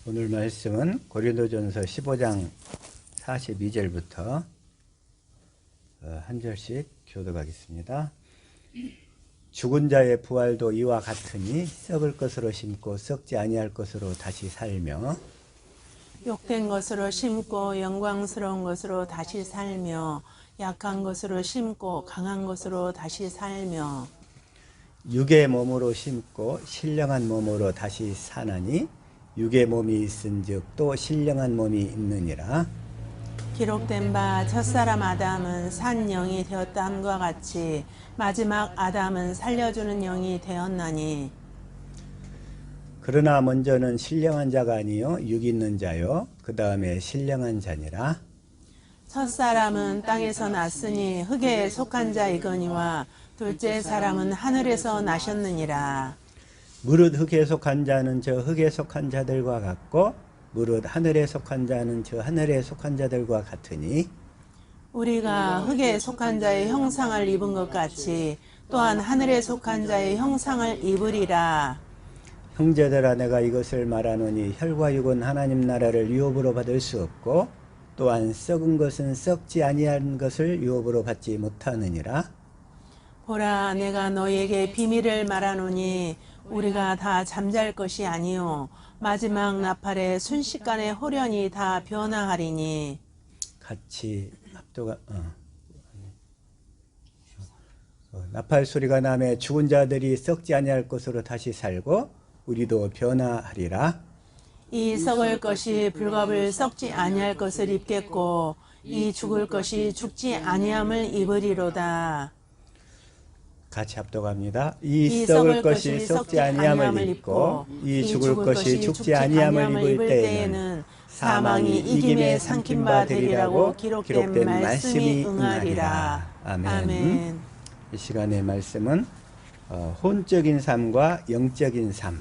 오늘 말씀은 고린도전서 15장 42절부터 한 절씩 교독하겠습니다. 죽은 자의 부활도 이와 같으니 썩을 것으로 심고 썩지 아니할 것으로 다시 살며 욕된 것으로 심고 영광스러운 것으로 다시 살며 약한 것으로 심고 강한 것으로 다시 살며 육의 몸으로 심고 신령한 몸으로 다시 사나니 육의 몸이 있은즉 또 신령한 몸이 있느니라. 기록된 바 첫사람 아담은 산 영이 되었다함과 같이 마지막 아담은 살려주는 영이 되었나니 그러나 먼저는 신령한 자가 아니요 육 있는 자요 그 다음에 신령한 자니라. 첫사람은 땅에서 났으니 흙에 속한 자이거니와 둘째 사람은 하늘에서 나셨느니라. 무릇 흙에 속한 자는 저 흙에 속한 자들과 같고 무릇 하늘에 속한 자는 저 하늘에 속한 자들과 같으니 우리가 흙에 속한 자의 형상을 입은 것 같이 또한 하늘에 속한 자의 형상을 입으리라. 형제들아 내가 이것을 말하노니 혈과 육은 하나님 나라를 유업으로 받을 수 없고 또한 썩은 것은 썩지 아니한 것을 유업으로 받지 못하느니라. 보라 내가 너희에게 비밀을 말하노니 우리가 다 잠잘 것이 아니요 마지막 나팔에 순식간에 홀연히 다 변화하리니 같이 합도가 나팔 소리가 나매 죽은 자들이 썩지 아니할 것으로 다시 살고 우리도 변화하리라. 이 썩을 것이 불갑을 썩지 아니할 것을 입겠고 이 죽을 것이 죽지 아니함을 입으리로다. 같이 합독합니다. 이 썩을 것이 썩지 아니함을 입고 이 죽을 것이 죽지 아니함을 입을 때에는 사망이 이김에 삼킨 바 되리라고 기록된 말씀이 응하리라. 아멘. 이 시간의 말씀은 혼적인 삶과 영적인 삶,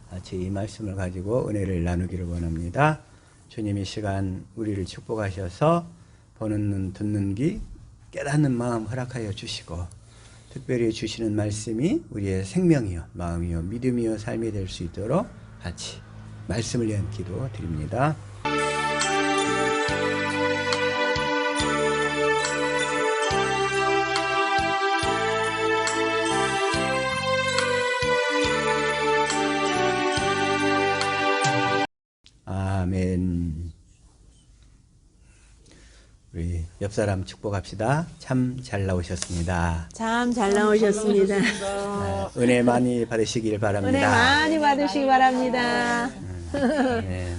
같이 이 말씀을 가지고 은혜를 나누기를 원합니다. 주님이 시간 우리를 축복하셔서 보는 눈 듣는 귀 깨닫는 마음 허락하여 주시고 특별히 주시는 말씀이 우리의 생명이요 마음이요 믿음이요 삶이 될 수 있도록 같이 말씀을 위한 기도 드립니다. 아멘. 우리 옆 사람 축복합시다. 참 잘 나오셨습니다. 참 잘 나오셨습니다. 은혜 많이 받으시길 바랍니다. 은혜 많이 받으시기 바랍니다. 네.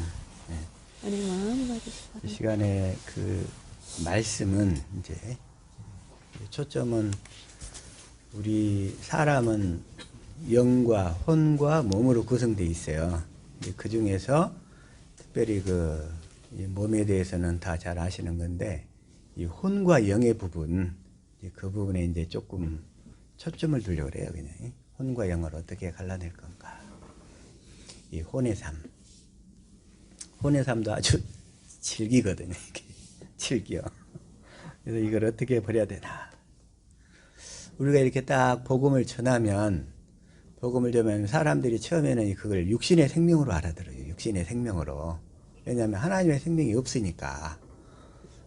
은혜 많이 받으시기 바랍니다. 이 시간에 그 말씀은 이제 초점은 우리 사람은 영과 혼과 몸으로 구성되어 있어요. 그 중에서 특별히 그 몸에 대해서는 다 잘 아시는 건데 이 혼과 영의 부분 그 부분에 이제 조금 초점을 두려고 그래요. 그냥 혼과 영을 어떻게 갈라낼 건가. 이 혼의 삶도 아주 질기거든요. 이게 질겨. 그래서 이걸 어떻게 버려야 되나. 우리가 이렇게 딱 복음을 전하면 사람들이 처음에는 그걸 육신의 생명으로 알아들어요. 육신의 생명으로. 왜냐하면 하나님의 생명이 없으니까.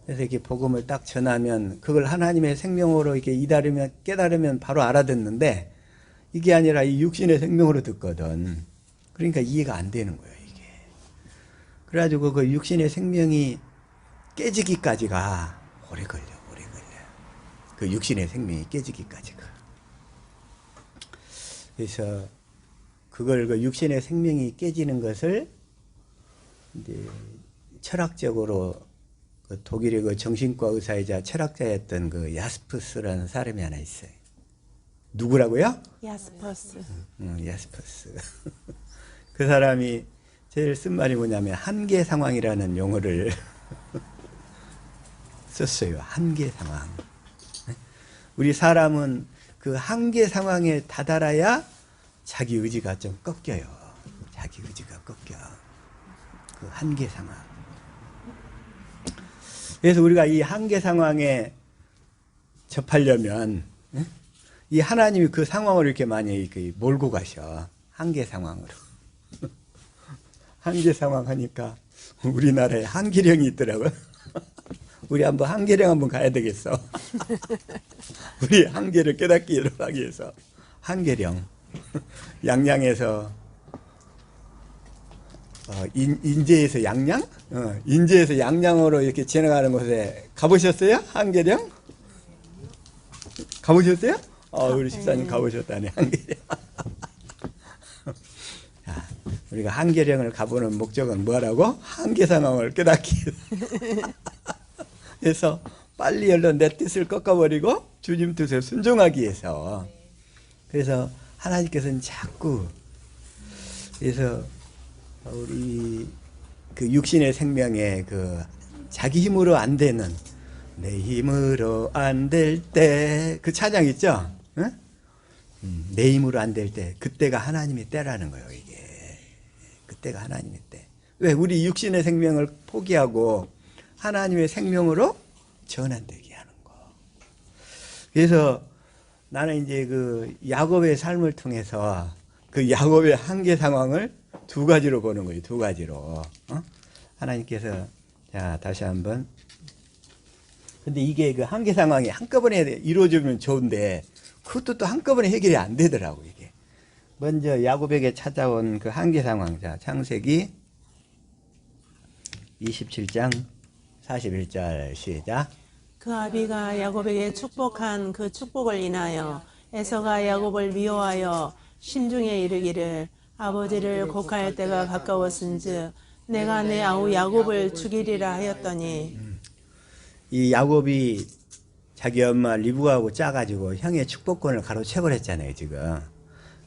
그래서 이렇게 복음을 딱 전하면 그걸 하나님의 생명으로 이렇게 깨달으면 바로 알아듣는데 이게 아니라 이 육신의 생명으로 듣거든. 그러니까 이해가 안 되는 거예요, 이게. 그래가지고 그 육신의 생명이 깨지기까지가 오래 걸려. 그 육신의 생명이 깨지기까지가. 그래서 그걸 그 육신의 생명이 깨지는 것을 이제 철학적으로 그 독일의 그 정신과 의사이자 철학자였던 그 야스퍼스라는 사람이 하나 있어요. 누구라고요? 야스퍼스. 야스퍼스. 그 사람이 제일 쓴 말이 뭐냐면 한계 상황이라는 용어를 썼어요. 한계 상황. 우리 사람은 그 한계 상황에 다다라야 자기 의지가 좀 꺾여요. 자기 의지가 꺾여. 그 한계 상황. 그래서 우리가 이 한계 상황에 접하려면 이 하나님이 그 상황을 이렇게 많이 몰고 가셔. 한계 상황으로. 한계 상황 하니까 우리나라에 한계령이 있더라고요. 우리 한번 한계령 한번 가야 되겠어. 우리 한계를 깨닫기 하기 위해서 한계령 양양에서 인제에서 양양? 인제에서 양양으로 이렇게 지나가는 곳에 가보셨어요? 한계령? 가보셨어요? 우리 집사님 가보셨다네. 한계령. 자, 우리가 한계령을 가보는 목적은 뭐라고? 한계 상황을 깨닫기. 그래서 빨리 얼른 내 뜻을 꺾어버리고 주님 뜻에 순종하기 위해서. 그래서 하나님께서는 자꾸 그래서 우리 그 육신의 생명에 그 자기 힘으로 안 되는 내 힘으로 안 될 때 그 찬양 있죠? 응? 내 힘으로 안 될 때 그때가 하나님의 때라는 거예요. 이게 그때가 하나님의 때. 왜 우리 육신의 생명을 포기하고 하나님의 생명으로 전환되게 하는 거. 그래서 나는 이제 그 야곱의 삶을 통해서 그 야곱의 한계 상황을 두 가지로 보는 거예요. 두 가지로. 하나님께서 자 다시 한번. 근데 이게 그 한계 상황이 한꺼번에 이루어지면 좋은데 그것도 또 한꺼번에 해결이 안 되더라고 이게. 먼저 야곱에게 찾아온 그 한계 상황. 자 창세기 27장 41절 시작. 그 아비가 야곱에게 축복한 그 축복을 인하여 에서가 야곱을 미워하여 심중에 이르기를 아버지를 곡할 때가 가까웠은즉 내가 내 아우 야곱을 죽이리라 하였더니 이 야곱이 자기 엄마 리브가하고 짜가지고 형의 축복권을 가로채버렸잖아요 지금.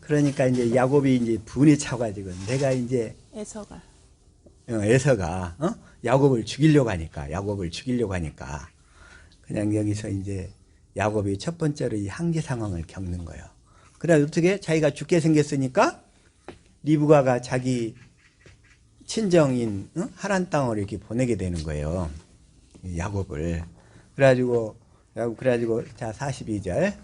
그러니까 이제 야곱이 이제 분이 차가지고 내가 이제 에서가 야곱을 죽이려고 하니까 그냥 여기서 이제 야곱이 첫 번째로 이 한계 상황을 겪는 거예요. 그래 어떻게 자기가 죽게 생겼으니까 리브가가 자기 친정인 하란 땅으로 이렇게 보내게 되는 거예요. 야곱을. 그래가지고 자 42절.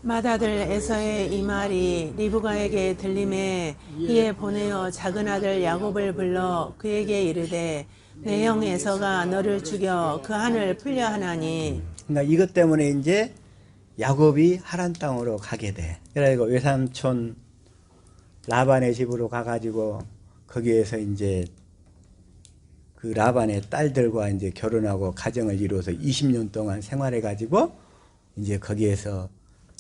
맏아들 에서의 이 말이 리브가에게 들림에 이에 보내어 작은 아들 야곱을 불러 그에게 이르되 내 형 에서가 너를 죽여 그 한을 풀려 하나니. 그러니까 이것 때문에 이제 야곱이 하란 땅으로 가게 돼. 그래가지고 외삼촌 라반의 집으로 가가지고 거기에서 이제 그 라반의 딸들과 이제 결혼하고 가정을 이루어서 20년 동안 생활해가지고 이제 거기에서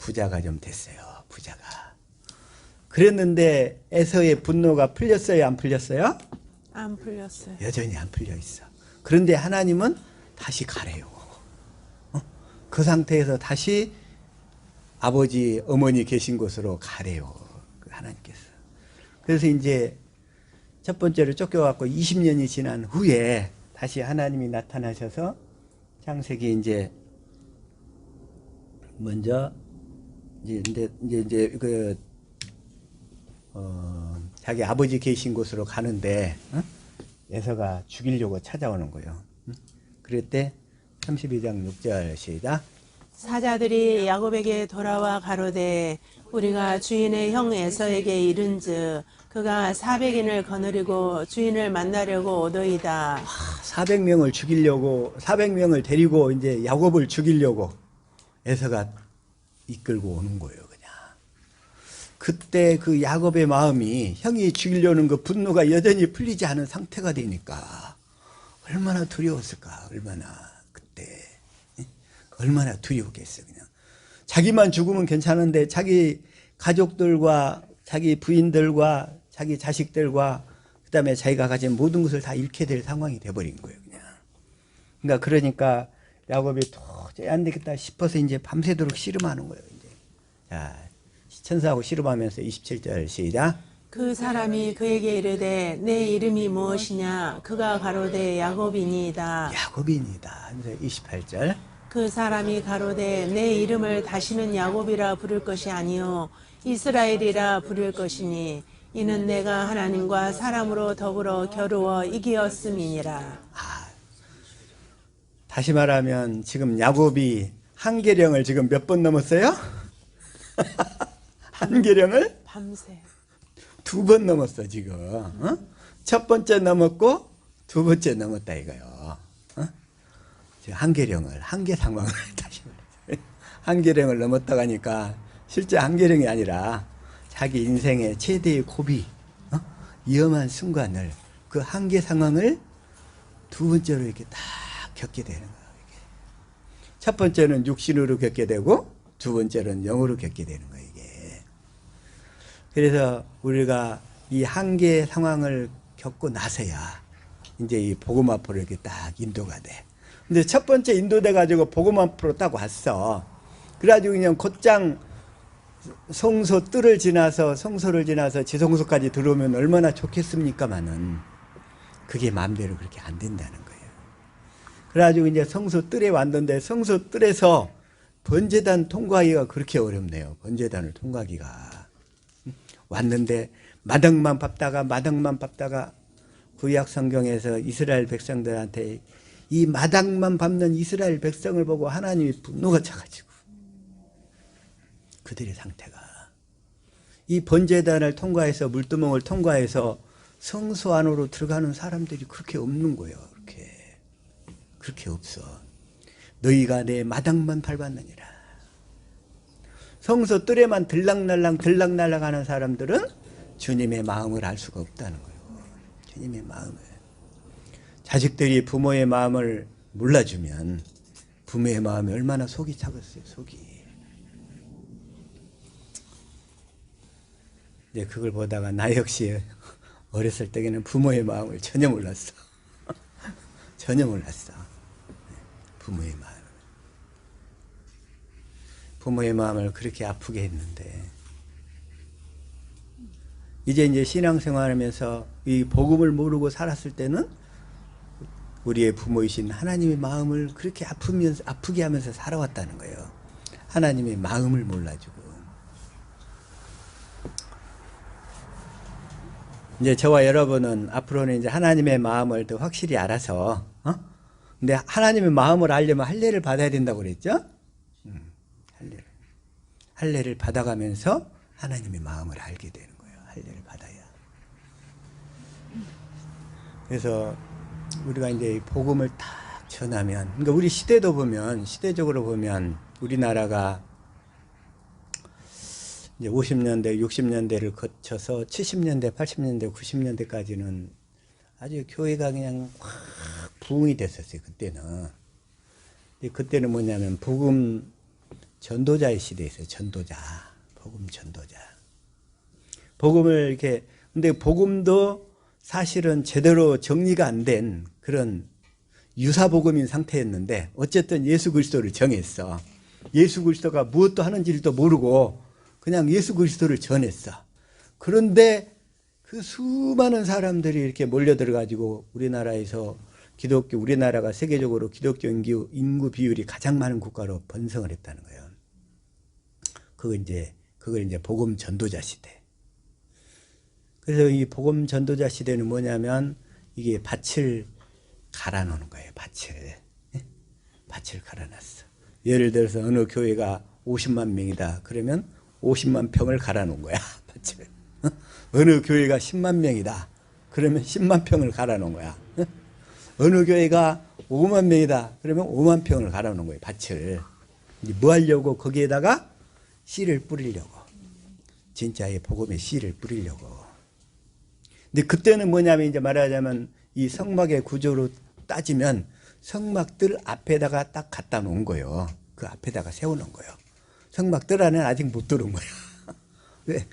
부자가 좀 됐어요. 부자가. 그랬는데 에서의 분노가 풀렸어요? 안 풀렸어요? 안 풀렸어요. 여전히 안 풀려 있어. 그런데 하나님은 다시 가래요. 그 상태에서 다시 아버지, 어머니 계신 곳으로 가래요. 하나님께서. 그래서 이제 첫 번째로 쫓겨갖고 20년이 지난 후에 다시 하나님이 나타나셔서 창세기 이제 먼저 이제 자기 아버지 계신 곳으로 가는데 에서가 죽이려고 찾아오는 거예요. 그럴 때 32장 6절 시작. 사자들이 야곱에게 돌아와 가로되 우리가 주인의 형 에서에게 이른즉 그가 400인을 거느리고 주인을 만나려고 오더이다. 400명을 죽이려고 400명을 데리고 이제 야곱을 죽이려고 에서가 이끌고 오는 거예요, 그냥. 그때 그 야곱의 마음이 형이 죽이려는 그 분노가 여전히 풀리지 않은 상태가 되니까 얼마나 두려웠을까, 얼마나 그때 얼마나 두려웠겠어, 그냥. 자기만 죽으면 괜찮은데 자기 가족들과 자기 부인들과 자기 자식들과 그다음에 자기가 가진 모든 것을 다 잃게 될 상황이 돼버린 거예요, 그냥. 그러니까 야곱이 도저히 안 되겠다 싶어서 이제 밤새도록 씨름하는 거예요, 이제. 자, 천사하고 씨름하면서 27절 시작. 그 사람이 그에게 이르되 내 이름이 무엇이냐? 그가 가로되 야곱이니이다. 야곱이니이다. 하면서 28절. 그 사람이 가로되 내 이름을 다시는 야곱이라 부를 것이 아니요 이스라엘이라 부를 것이니 이는 내가 하나님과 사람으로 더불어 겨루어 이기었음이니라. 다시 말하면 지금 야곱이 한계령을 지금 몇 번 넘었어요? 한계령을? 밤새. 2번 넘었어 지금. 첫 번째 넘었고 두 번째 넘었다 이거요. 한계령을, 한계 상황을 다시 말해서 한계령을 넘었다 가니까 실제 한계령이 아니라 자기 인생의 최대의 고비, 위험한 순간을, 그 한계 상황을 두 번째로 이렇게 딱 겪게 되는 거예요. 이게. 첫 번째는 육신으로 겪게 되고 두 번째는 영으로 겪게 되는 거예요. 이게. 그래서 우리가 이 한계 상황을 겪고 나서야 이제 이 복음 앞으로 이렇게 딱 인도가 돼. 근데 첫 번째 인도돼 가지고 복음 앞으로 딱 왔어. 그래가지고 그냥 곧장 성소 뜰을 지나서 성소를 지나서 지성소까지 들어오면 얼마나 좋겠습니까마는 그게 마음대로 그렇게 안 된다는 거예요. 그래가지고 이제 성소 뜰에 왔는데 성소 뜰에서 번제단 통과하기가 그렇게 어렵네요. 번제단을 통과하기가. 왔는데 마당만 밟다가 구약 성경에서 이스라엘 백성들한테 이 마당만 밟는 이스라엘 백성을 보고 하나님이 분노가 차가지고 그들의 상태가 이 번제단을 통과해서 물두멍을 통과해서 성소 안으로 들어가는 사람들이 그렇게 없는 거예요. 그렇게 없어. 너희가 내 마당만 밟았느니라. 성소 뜰에만 들락날락 하는 사람들은 주님의 마음을 알 수가 없다는 거예요. 주님의 마음을. 자식들이 부모의 마음을 몰라주면 부모의 마음이 얼마나 속이 차겠어요. 속이. 이제 그걸 보다가 나 역시 어렸을 때에는 부모의 마음을 전혀 몰랐어. 전혀 몰랐어. 부모의 마음. 부모의 마음을 그렇게 아프게 했는데 이제 신앙생활하면서 이 복음을 모르고 살았을 때는 우리의 부모이신 하나님의 마음을 그렇게 아프게 하면서 살아왔다는 거예요. 하나님의 마음을 몰라주고. 이제 저와 여러분은 앞으로는 이제 하나님의 마음을 더 확실히 알아서, 근데 하나님의 마음을 알려면 할례를 받아야 된다고 그랬죠? 할례를 받아가면서 하나님의 마음을 알게 되는 거예요. 할례를 받아야. 그래서 우리가 이제 복음을 딱 전하면, 그러니까 우리 시대도 보면, 시대적으로 보면 우리나라가 이제 50년대, 60년대를 거쳐서 70년대, 80년대, 90년대까지는 아주 교회가 그냥 확 부흥이 됐었어요. 그때는. 그때는 뭐냐면 복음 전도자의 시대였어요. 전도자. 복음 전도자. 복음을 이렇게, 근데 복음도 사실은 제대로 정리가 안 된 그런 유사복음인 상태였는데 어쨌든 예수 그리스도를 정했어. 예수 그리스도가 무엇도 하는지도 모르고 그냥 예수 그리스도를 전했어. 그런데 그 수많은 사람들이 이렇게 몰려들어가지고 우리나라에서 우리나라가 세계적으로 기독교 인구 비율이 가장 많은 국가로 번성을 했다는 거예요. 그걸 이제 복음 전도자 시대. 그래서 이 복음 전도자 시대는 뭐냐면 이게 밭을 갈아놓는 거예요. 밭을 갈아놨어. 예를 들어서 어느 교회가 50만 명이다. 그러면 50만 평을 갈아놓은 거야. 밭을. 어느 교회가 10만 명이다. 그러면 10만 평을 갈아놓은 거야. 어느 교회가 5만 명이다. 그러면 5만 평을 갈아놓은 거예요. 밭을. 뭐 하려고? 거기에다가 씨를 뿌리려고. 진짜의 복음의 씨를 뿌리려고. 근데 그때는 뭐냐면 이제 말하자면 이 성막의 구조로 따지면 성막들 앞에다가 딱 갖다 놓은 거예요. 그 앞에다가 세워놓은 거예요. 성막들 안에는 아직 못 들어온 거야. 왜?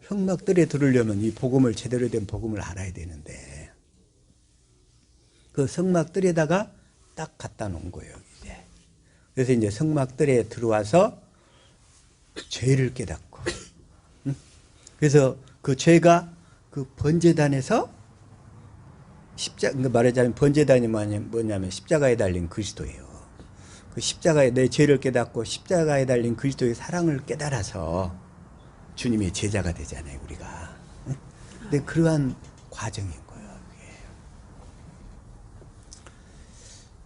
성막들에 들으려면 이 복음을, 제대로 된 복음을 알아야 되는데 그 성막들에다가 딱 갖다 놓은 거예요. 이제. 그래서 이제 성막들에 들어와서 죄를 깨닫고, 그래서 그 죄가 그 번제단에서 말하자면 번제단이 뭐냐면 십자가에 달린 그리스도예요. 그 십자가에 내 죄를 깨닫고 십자가에 달린 그리스도의 사랑을 깨달아서 주님의 제자가 되잖아요, 우리가. 근데 그러한 과정인 거예요. 이게.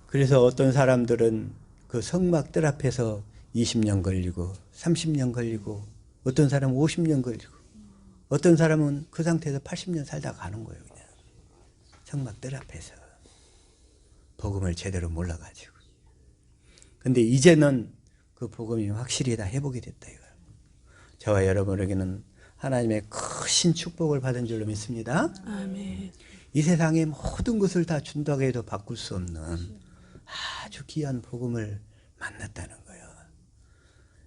그래서 어떤 사람들은 그 성막들 앞에서 20년 걸리고 30년 걸리고 어떤 사람은 50년 걸리고 어떤 사람은 그 상태에서 80년 살다가 가는 거예요. 그냥. 성막들 앞에서 복음을 제대로 몰라가지고. 근데 이제는 그 복음이 확실히 다 회복이 됐다 이거예요. 저와 여러분에게는 하나님의 크신 축복을 받은 줄로 믿습니다. 아멘. 이 세상의 모든 것을 다 준다고 해도 바꿀 수 없는 아주 귀한 복음을 만났다는 거예요.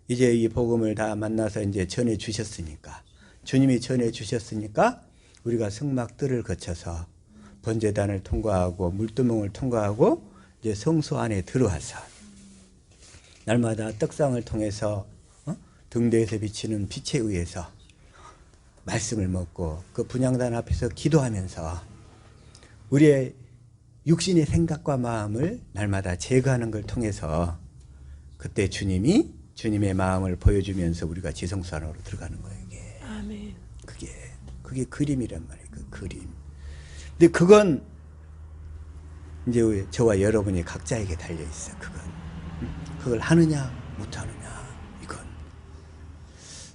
이제 이 복음을 다 만나서 이제 전해 주셨으니까, 주님이 전해 주셨으니까 우리가 성막들을 거쳐서 번제단을 통과하고 물두멍을 통과하고 이제 성소 안에 들어와서 날마다 떡상을 통해서 등대에서 비치는 빛에 의해서 말씀을 먹고 그 분향단 앞에서 기도하면서 우리의 육신의 생각과 마음을 날마다 제거하는 걸 통해서 그때 주님이 주님의 마음을 보여주면서 우리가 지성소 안으로 들어가는 거예요. 이게. 아멘. 그게 그림이란 말이에요. 그 그림. 근데 그건 이제 저와 여러분이 각자에게 달려 있어. 그걸 하느냐 못하느냐 이건.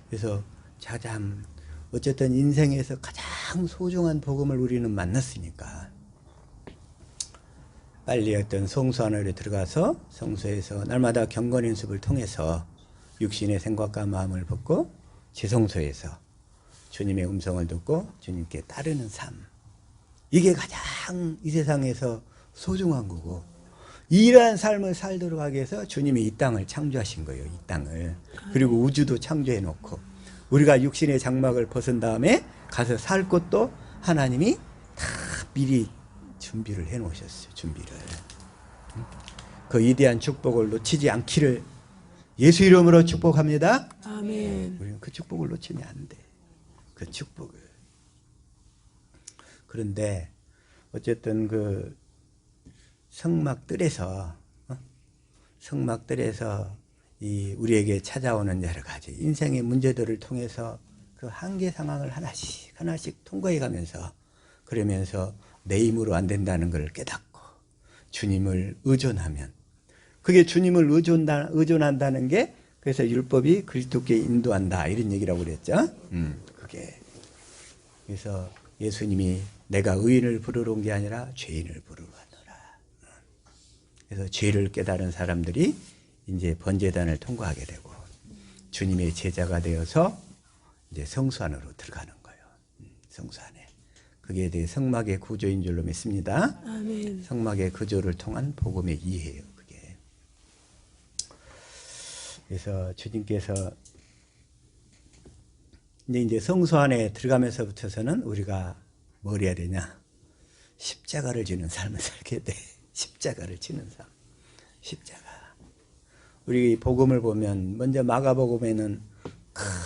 그래서 참 어쨌든 인생에서 가장 소중한 복음을 우리는 만났으니까 빨리 어떤 성소 안으로 들어가서 성소에서 날마다 경건 연습을 통해서 육신의 생각과 마음을 벗고 지성소에서 주님의 음성을 듣고 주님께 따르는 삶. 이게 가장 이 세상에서 소중한 거고, 이러한 삶을 살도록 하기 위해서 주님이 이 땅을 창조하신 거예요. 이 땅을. 그리고 우주도 창조해 놓고 우리가 육신의 장막을 벗은 다음에 가서 살 곳도 하나님이 다 미리 준비를 해 놓으셨어요. 준비를. 그 위대한 축복을 놓치지 않기를 예수 이름으로 축복합니다. 아멘. 우리는 그 축복을 놓치면 안 돼. 그 축복을. 그런데 어쨌든 그 성막들에서 이 우리에게 찾아오는 여러 가지 인생의 문제들을 통해서 그 한계 상황을 하나씩 통과해 가면서, 그러면서 내 힘으로 안 된다는 걸 깨닫고 주님을 의존하면, 그게 주님을 의존한다는 게 그래서 율법이 그리스도께 인도한다 이런 얘기라고 그랬죠. 그게 그래서 예수님이 내가 의인을 부르러 온 게 아니라 죄인을 부르러 왔노라. 그래서 죄를 깨달은 사람들이 이제 번제단을 통과하게 되고 주님의 제자가 되어서 이제 성소 안으로 들어가는 거예요. 성소 안에. 그게 대해 성막의 구조인 줄로 믿습니다. 아멘. 성막의 구조를 통한 복음의 이해예요. 그게. 그래서 주님께서 이제 성소 안에 들어가면서부터서는 우리가 뭘 해야 되냐? 십자가를 지는 삶을 살게 돼. 십자가를 지는 삶. 십자가. 우리 복음을 보면 먼저 마가복음에는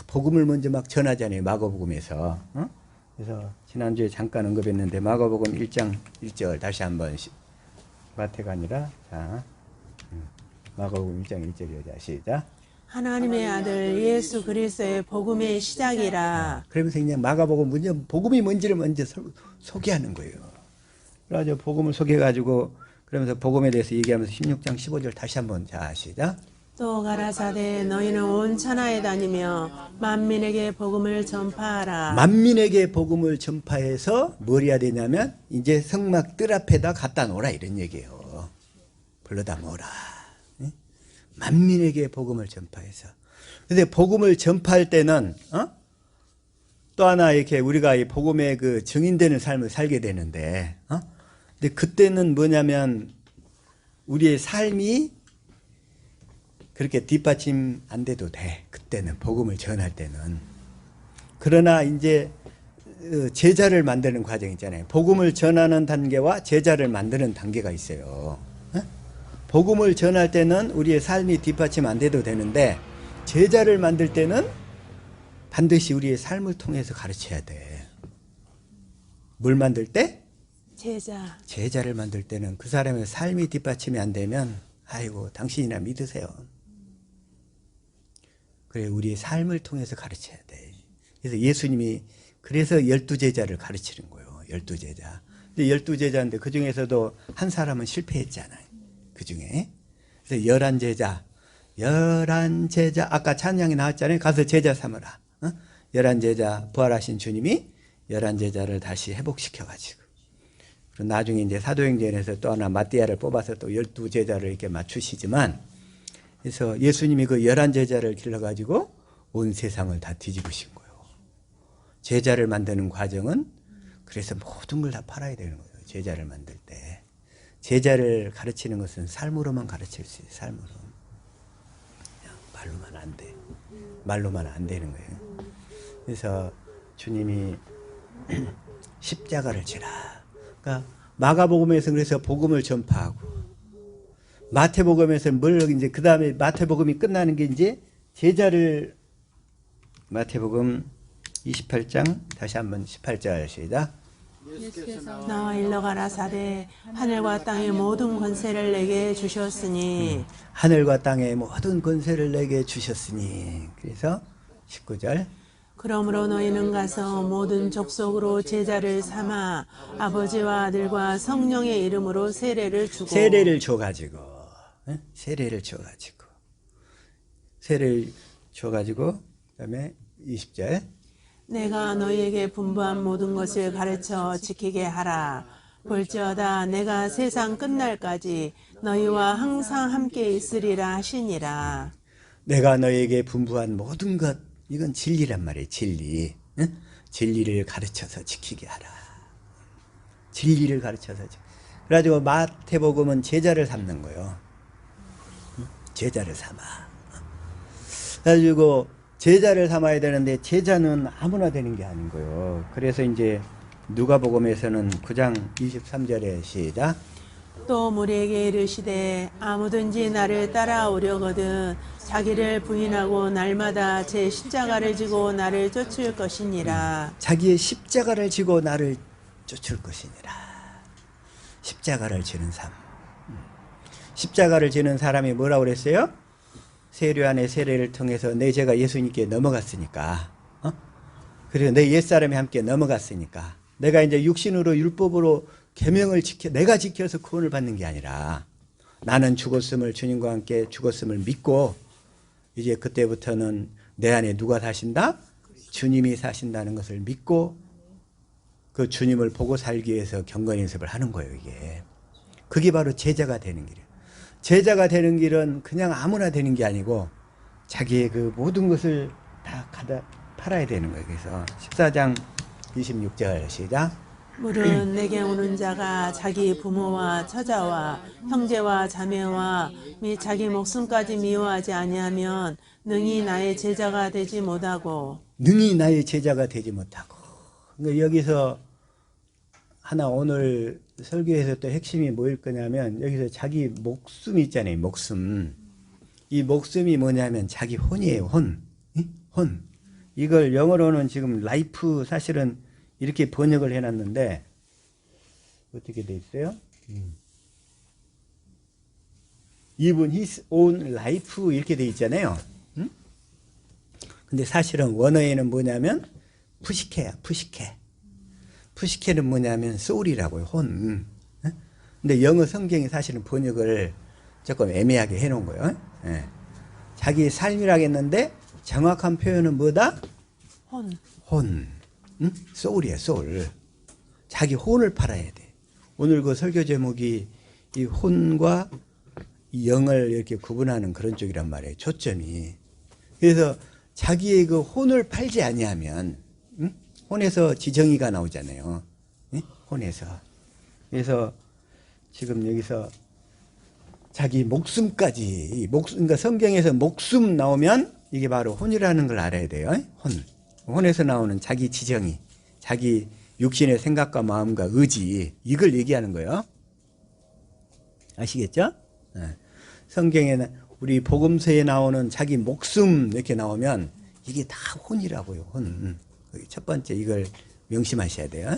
복음을 먼저 막 전하잖아요. 마가복음에서. 그래서 지난주에 잠깐 언급했는데 마가복음 1장 1절 다시 한번 마태가 아니라 자 마가복음 1장 1절이요. 시작. 하나님의 아들 예수 그리스도의 복음의 시작이라. 그러면서 그냥 마가복음 먼저 복음이 뭔지를 먼저 소개하는 거예요. 그래서 복음을 소개해가지고 그러면서 복음에 대해서 얘기하면서 16장 15절 다시 한번 자 시작. 또 가라사대 너희는 온 천하에 다니며 만민에게 복음을 전파하라. 만민에게 복음을 전파해서 뭘 해야 되냐면 이제 성막 뜰 앞에다 갖다 놓으라 이런 얘기예요. 불러다 모으라. 만민에게 복음을 전파해서. 근데 복음을 전파할 때는 또 하나 이렇게 우리가 이 복음의 그 증인되는 삶을 살게 되는데 근데 그때는 뭐냐면 우리의 삶이 그렇게 뒷받침 안 돼도 돼. 그때는 복음을 전할 때는. 그러나 이제 제자를 만드는 과정 있잖아요. 복음을 전하는 단계와 제자를 만드는 단계가 있어요. 복음을 전할 때는 우리의 삶이 뒷받침 안 돼도 되는데 제자를 만들 때는 반드시 우리의 삶을 통해서 가르쳐야 돼. 뭘 만들 때? 제자를 만들 때는 그 사람의 삶이 뒷받침이 안 되면 아이고 당신이나 믿으세요. 그래 우리의 삶을 통해서 가르쳐야 돼. 그래서 예수님이 그래서 12제자를 가르치는 거예요. 12제자. 근데 12제자인데 그 중에서도 한 사람은 실패했잖아요. 그 중에. 그래서 11제자. 아까 찬양이 나왔잖아요. 가서 제자 삼으라. 11제자 부활하신 주님이 11제자를 다시 회복시켜가지고 그리고 나중에 이제 사도행전에서 또 하나 마띠아를 뽑아서 또 12제자를 이렇게 맞추시지만, 그래서 예수님이 그 11제자를 길러가지고 온 세상을 다 뒤집으신 거예요. 제자를 만드는 과정은 그래서 모든 걸 다 팔아야 되는 거예요. 제자를 만들 때. 제자를 가르치는 것은 삶으로만 가르칠 수 있어요. 삶으로. 그냥 말로만 안 돼. 말로만 안 되는 거예요. 그래서 주님이 십자가를 지라. 그러니까 마가복음에서 그래서 복음을 전파하고, 마태복음에서 뭘 이제 그 다음에 마태복음이 끝나는 게 이제 제자를, 마태복음 28장 다시 한번 18절 시작. 나와 일러 가라사대 하늘과 땅의 모든 권세를 내게 주셨으니 하늘과 땅의 모든 권세를 내게 주셨으니. 그래서 19절. 그러므로 너희는 가서 모든 족속으로 제자를 삼아 아버지와 아들과 성령의 이름으로 세례를 주고. 세례를 줘가지고, 세례를 줘가지고, 세례를 줘가지고, 그다음에 20절. 내가 너희에게 분부한 모든 것을 가르쳐 지키게 하라. 볼지어다 내가 세상 끝날까지 너희와 항상 함께 있으리라 하시니라. 내가 너에게 분부한 모든 것, 이건 진리란 말이에요. 진리. 응? 진리를 가르쳐서 지키게 하라. 진리를 가르쳐서 그래가지고 마태복음은 제자를 삼는 거예요. 제자를 삼아. 그래가지고 제자를 삼아야 되는데 제자는 아무나 되는 게 아닌 거예요. 그래서 이제 누가복음에서는 9장 23절에 시작. 또 무리에게 이르시되 아무든지 나를 따라오려거든 자기를 부인하고 날마다 제 십자가를 지고 나를 쫓을 것이니라. 자기의 십자가를 지고 나를 쫓을 것이니라. 십자가를 지는 삶. 십자가를 지는 사람이 뭐라고 그랬어요? 세례 안에 세례를 통해서 내 죄가 예수님께 넘어갔으니까, 그리고 내 옛사람이 함께 넘어갔으니까, 내가 이제 육신으로 율법으로 계명을 내가 지켜서 구원을 받는 게 아니라, 나는 죽었음을, 주님과 함께 죽었음을 믿고, 이제 그때부터는 내 안에 누가 사신다? 주님이 사신다는 것을 믿고 그 주님을 보고 살기 위해서 경건 연습을 하는 거예요. 이게 그게 바로 제자가 되는 길이에요. 제자가 되는 길은 그냥 아무나 되는 게 아니고 자기의 그 모든 것을 다 팔아야 되는 거예요. 그래서 14장 26절 시작. 물은 내게 오는 자가 자기 부모와 처자와 형제와 자매와 및 자기 목숨까지 미워하지 아니하면 능히 나의 제자가 되지 못하고. 능히 나의 제자가 되지 못하고. 그러니까 여기서 하나 오늘 설교에서 또 핵심이 뭐일 거냐면, 여기서 자기 목숨 있잖아요. 목숨. 이 목숨이 뭐냐면 자기 혼이에요. 혼. 혼. 이걸 영어로는 지금 라이프, 사실은 이렇게 번역을 해놨는데 어떻게 돼 있어요? Even his own life 이렇게 돼 있잖아요. 근데 사실은 원어에는 뭐냐면 푸시케야. 푸시케. 푸시케는 뭐냐면 소울이라고요. 혼. 근데 영어 성경이 사실은 번역을 조금 애매하게 해놓은 거예요. 자기 삶이라고 했는데 정확한 표현은 뭐다? 혼. 혼. 소울이야, 소울. 자기 혼을 팔아야 돼. 오늘 그 설교 제목이 이 혼과 이 영을 이렇게 구분하는 그런 쪽이란 말이에요. 초점이. 그래서 자기의 그 혼을 팔지 아니하면, 혼에서 지정의가 나오잖아요. 혼에서. 그래서 지금 여기서 자기 목숨까지, 그러니까 성경에서 목숨 나오면 이게 바로 혼이라는 걸 알아야 돼요. 혼. 혼에서 나오는 자기 지정의, 자기 육신의 생각과 마음과 의지, 이걸 얘기하는 거예요. 아시겠죠? 성경에는 우리 복음서에 나오는 자기 목숨 이렇게 나오면 이게 다 혼이라고요. 혼. 첫 번째 이걸 명심하셔야 돼요.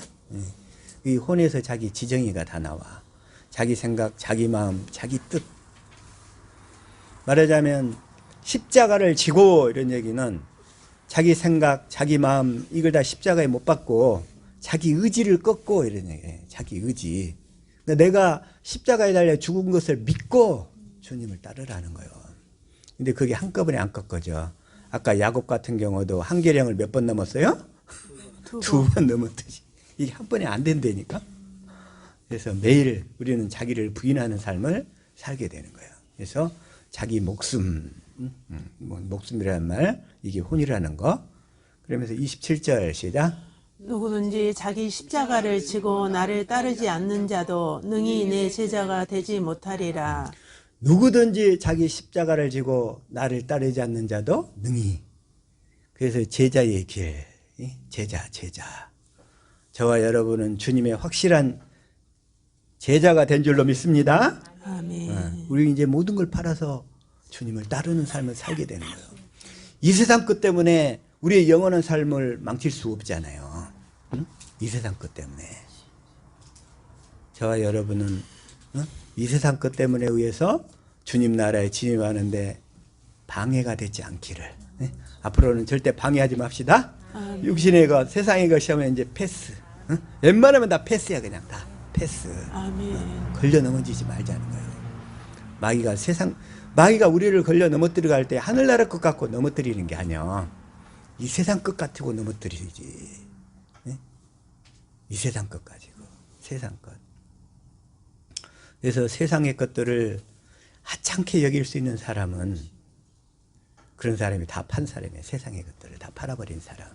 이 혼에서 자기 지정의가 다 나와. 자기 생각, 자기 마음, 자기 뜻. 말하자면 십자가를 지고 이런 얘기는 자기 생각, 자기 마음 이걸 다 십자가에 못 박고 자기 의지를 꺾고 이런 얘기예요. 자기 의지. 그러니까 내가 십자가에 달려 죽은 것을 믿고 주님을 따르라는 거예요. 근데 그게 한꺼번에 안 꺾어져. 아까 야곱 같은 경우도 한계령을 몇 번 넘었어요? 두 번 넘었듯이. 이게 한 번에 안 된다니까. 그래서 매일 우리는 자기를 부인하는 삶을 살게 되는 거예요. 그래서 자기 목숨, 목숨이라는 말, 이게 혼이라는 거. 그러면서 27절 시작. 누구든지 자기 십자가를 지고 나를 따르지 않는 자도 능히 내 제자가 되지 못하리라. 누구든지 자기 십자가를 지고 나를 따르지 않는 자도 능히. 그래서 제자의 길, 제자. 저와 여러분은 주님의 확실한 제자가 된 줄로 믿습니다. 아멘. 우리 이제 모든 걸 팔아서 주님을 따르는 삶을 살게 되는 거예요. 이 세상 것 때문에 우리의 영원한 삶을 망칠 수 없잖아요. 응? 이 세상 것 때문에. 저와 여러분은 이 세상 것 때문에 의해서 주님 나라에 진입하는데 방해가 되지 않기를. 앞으로는 절대 방해하지 맙시다. 육신의 것, 세상의 것이 하면 이제 패스. 웬만하면 다 패스야, 그냥 다. 패스. 아멘. 걸려 넘어지지 말자는 거예요. 마귀가 우리를 걸려 넘어뜨리고 할 때 하늘나라 것 갖고 넘어뜨리는 게 아니야. 이 세상 것 가지고 넘어뜨리지. 네? 이 세상 것 가지고. 세상 것. 그래서 세상의 것들을 하찮게 여길 수 있는 사람은 그런 사람이 다 판 사람이에요. 세상의 것들을 다 팔아버린 사람.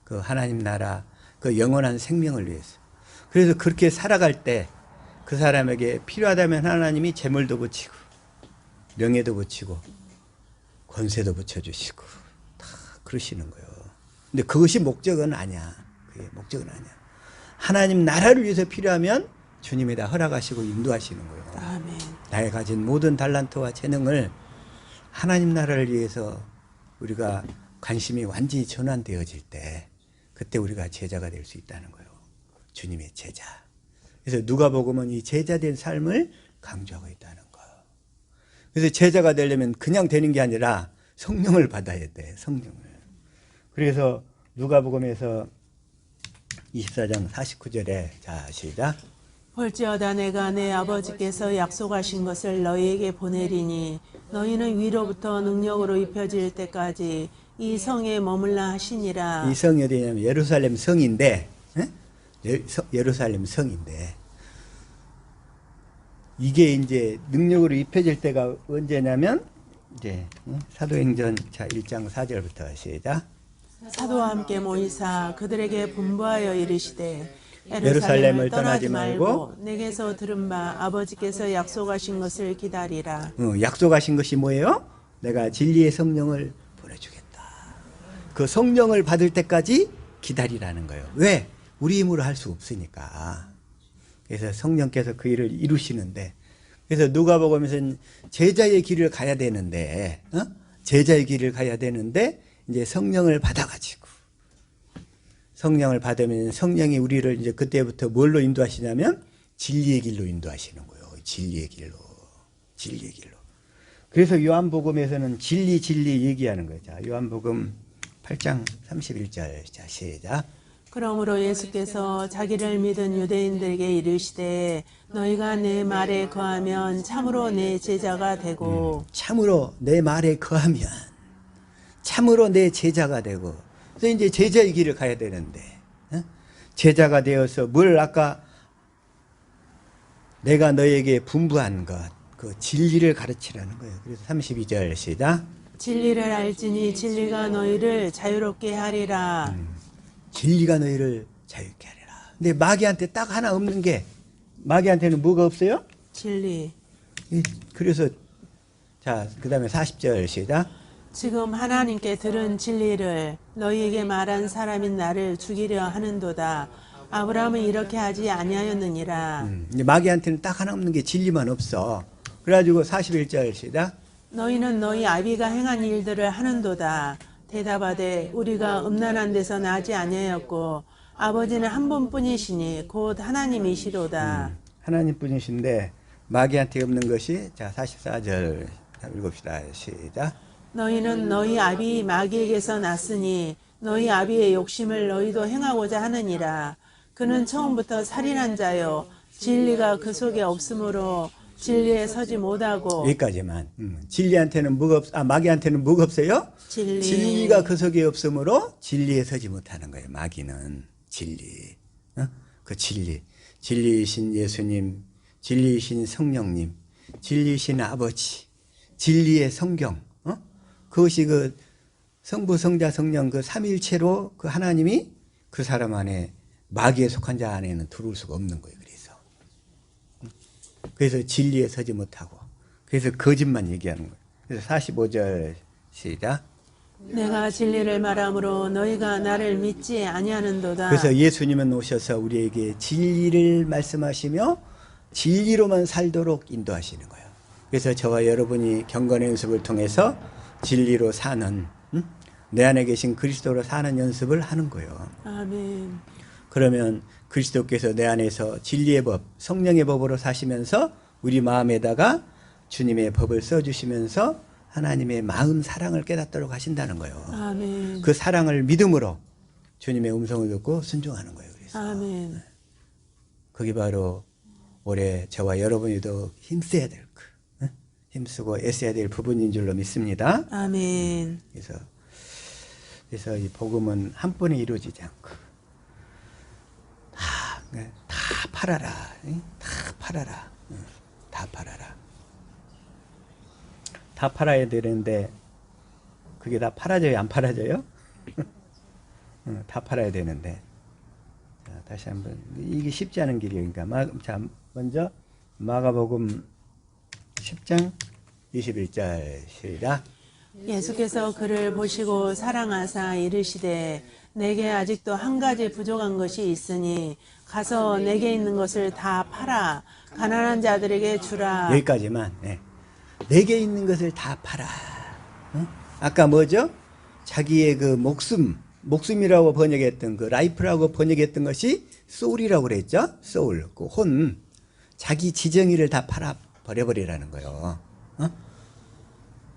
그 하나님 나라, 그 영원한 생명을 위해서. 그래서 그렇게 살아갈 때 그 사람에게 필요하다면 하나님이 재물도 붙이고 명예도 붙이고 권세도 붙여주시고 다 그러시는 거예요. 근데 그것이 목적은 아니야. 그게 목적은 아니야. 하나님 나라를 위해서 필요하면 주님이 다 허락하시고 인도하시는 거예요. 아멘. 나의 가진 모든 달란트와 재능을 하나님 나라를 위해서 우리가 관심이 완전히 전환되어질 때 그때 우리가 제자가 될 수 있다는 거예요. 주님의 제자. 그래서 누가복음은 이 제자된 삶을 강조하고 있다는 거예요. 그래서 제자가 되려면 그냥 되는 게 아니라 성령을 받아야 돼. 성령을. 그래서 누가복음에서 24장 49절에 자 시작. 볼지어다 내가 내 아버지께서 약속하신 것을 너희에게 보내리니 너희는 위로부터 능력으로 입혀질 때까지 이 성에 머물라 하시니라. 이 성이 어디냐면 예루살렘 성인데, 예루살렘 성인데, 이게 이제 능력으로 입혀질 때가 언제냐면, 이제 사도행전 자 1장 4절부터 시작. 사도와 함께 모이사 그들에게 분부하여 이르시되 예루살렘을 떠나지 말고 내게서 들은 바 아버지께서 약속하신 것을 기다리라. 약속하신 것이 뭐예요? 내가 진리의 성령을 보내주겠다. 그 성령을 받을 때까지 기다리라는 거예요. 왜? 우리 힘으로 할 수 없으니까. 그래서 성령께서 그 일을 이루시는데, 그래서 누가복음에서는 제자의 길을 가야 되는데, 제자의 길을 가야 되는데 이제 성령을 받아가지고. 성령을 받으면 성령이 우리를 이제 그때부터 뭘로 인도하시냐면 진리의 길로 인도하시는 거예요. 진리의 길로. 진리의 길로. 그래서 요한복음에서는 진리 얘기하는 거예요. 자, 요한복음 8장 31절. 자, 시작. 그러므로 예수께서 자기를 믿은 유대인들에게 이르시되 너희가 내 말에 거하면 참으로 내 제자가 되고 참으로 내 말에 거하면 참으로 내 제자가 되고. 그래서 이제 제자의 길을 가야 되는데 제자가 되어서 뭘 아까 내가 너에게 분부한 것, 그 진리를 가르치라는 거예요. 그래서 32절 시작. 진리를 알지니 진리가 너희를 자유롭게 하리라. 진리가 너희를 자유롭게 하리라. 근데 마귀한테 딱 하나 없는 게, 마귀한테는 뭐가 없어요? 진리. 그래서 자, 그 다음에 40절 시작. 지금 하나님께 들은 진리를 너희에게 말한 사람인 나를 죽이려 하는도다. 아브라함은 이렇게 하지 아니하였느니라. 이제 마귀한테는 딱 하나 없는 게 진리만 없어. 그래가지고 41절 시작. 너희는 너희 아비가 행한 일들을 하는도다. 대답하되 우리가 음란한 데서 나지 아니하였고 아버지는 한 분뿐이시니 곧 하나님이시로다. 하나님뿐이신데 마귀한테 없는 것이, 자 44절 읽읍시다. 시작. 너희는 너희 아비 마귀에게서 났으니 너희 아비의 욕심을 너희도 행하고자 하느니라. 그는 처음부터 살인한 자요 진리가 그 속에 없으므로 진리에 서지 못하고. 여기까지만. 진리한테는 뭐가 마귀한테는 뭐가 없어요? 진리가 그 속에 없으므로 진리에 서지 못하는 거예요. 마귀는 진리. 그 진리. 진리이신 예수님, 진리이신 성령님, 진리이신 아버지, 진리의 성경, 그것이 그 성부, 성자, 성령 그 삼위일체로 그 하나님이 그 사람 안에 마귀에 속한 자 안에는 들어올 수가 없는 거예요. 그래서 진리에 서지 못하고 그래서 거짓만 얘기하는 거예요. 그래서 45절 시작. 내가 진리를 말함으로 너희가 나를 믿지 아니하는도다. 그래서 예수님은 오셔서 우리에게 진리를 말씀하시며 진리로만 살도록 인도하시는 거예요. 그래서 저와 여러분이 경건의 연습을 통해서 진리로 사는 내 안에 계신 그리스도로 사는 연습을 하는 거예요. 아멘. 그러면 그리스도께서 내 안에서 진리의 법, 성령의 법으로 사시면서 우리 마음에다가 주님의 법을 써주시면서 하나님의 마음 사랑을 깨닫도록 하신다는 거예요. 아멘. 그 사랑을 믿음으로 주님의 음성을 듣고 순종하는 거예요. 그래서 아멘. 그게 바로 올해 저와 여러분이 더 힘써야 될 거, 힘쓰고 애써야 될 부분인 줄로 믿습니다. 아멘. 그래서 이 복음은 한 번에 이루어지지 않고 다 팔아라, 다 팔아라, 다 팔아라. 다 팔아야 되는데 그게 다 팔아져요, 안 팔아져요? 다 팔아야 되는데. 자, 다시 한번 이게 쉽지 않은 길이에요. 그러니까 자, 먼저 마가복음 10장 21절 시작. 예수께서 그를 보시고 사랑하사 이르시되 내게 아직도 한 가지 부족한 것이 있으니 가서 내게 있는 것을 다 팔아 가난한 자들에게 주라. 여기까지만. 네. 내게 있는 것을 다 팔아. 아까 뭐죠? 자기의 그 목숨이라고 번역했던 그 라이프라고 번역했던 것이 소울이라고 그랬죠? 소울, 그 혼, 자기 지정의를 다 팔아 버려버리라는 거예요.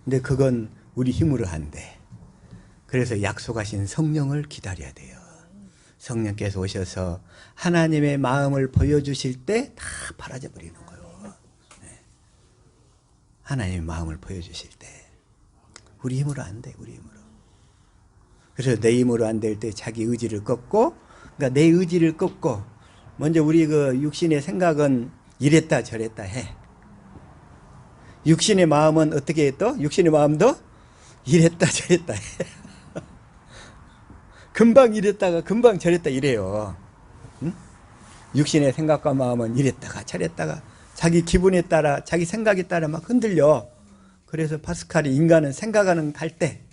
근데 그건 우리 힘으로 한대. 그래서 약속하신 성령을 기다려야 돼요. 성령께서 오셔서 하나님의 마음을 보여주실 때 다 팔아져 버리는 거예요. 네. 하나님의 마음을 보여주실 때 우리 힘으로 안 돼. 우리 힘으로. 그래서 내 힘으로 안 될 때 자기 의지를 꺾고, 그러니까 내 의지를 꺾고 먼저 우리 그 육신의 생각은 이랬다 저랬다 해. 육신의 마음은 어떻게 해 또? 육신의 마음도 이랬다 저랬다 해. 금방 이랬다가 금방 저랬다 이래요. 응? 육신의 생각과 마음은 이랬다가 저랬다가 자기 기분에 따라 자기 생각에 따라 막 흔들려. 그래서 파스칼이 인간은 생각하는 갈 때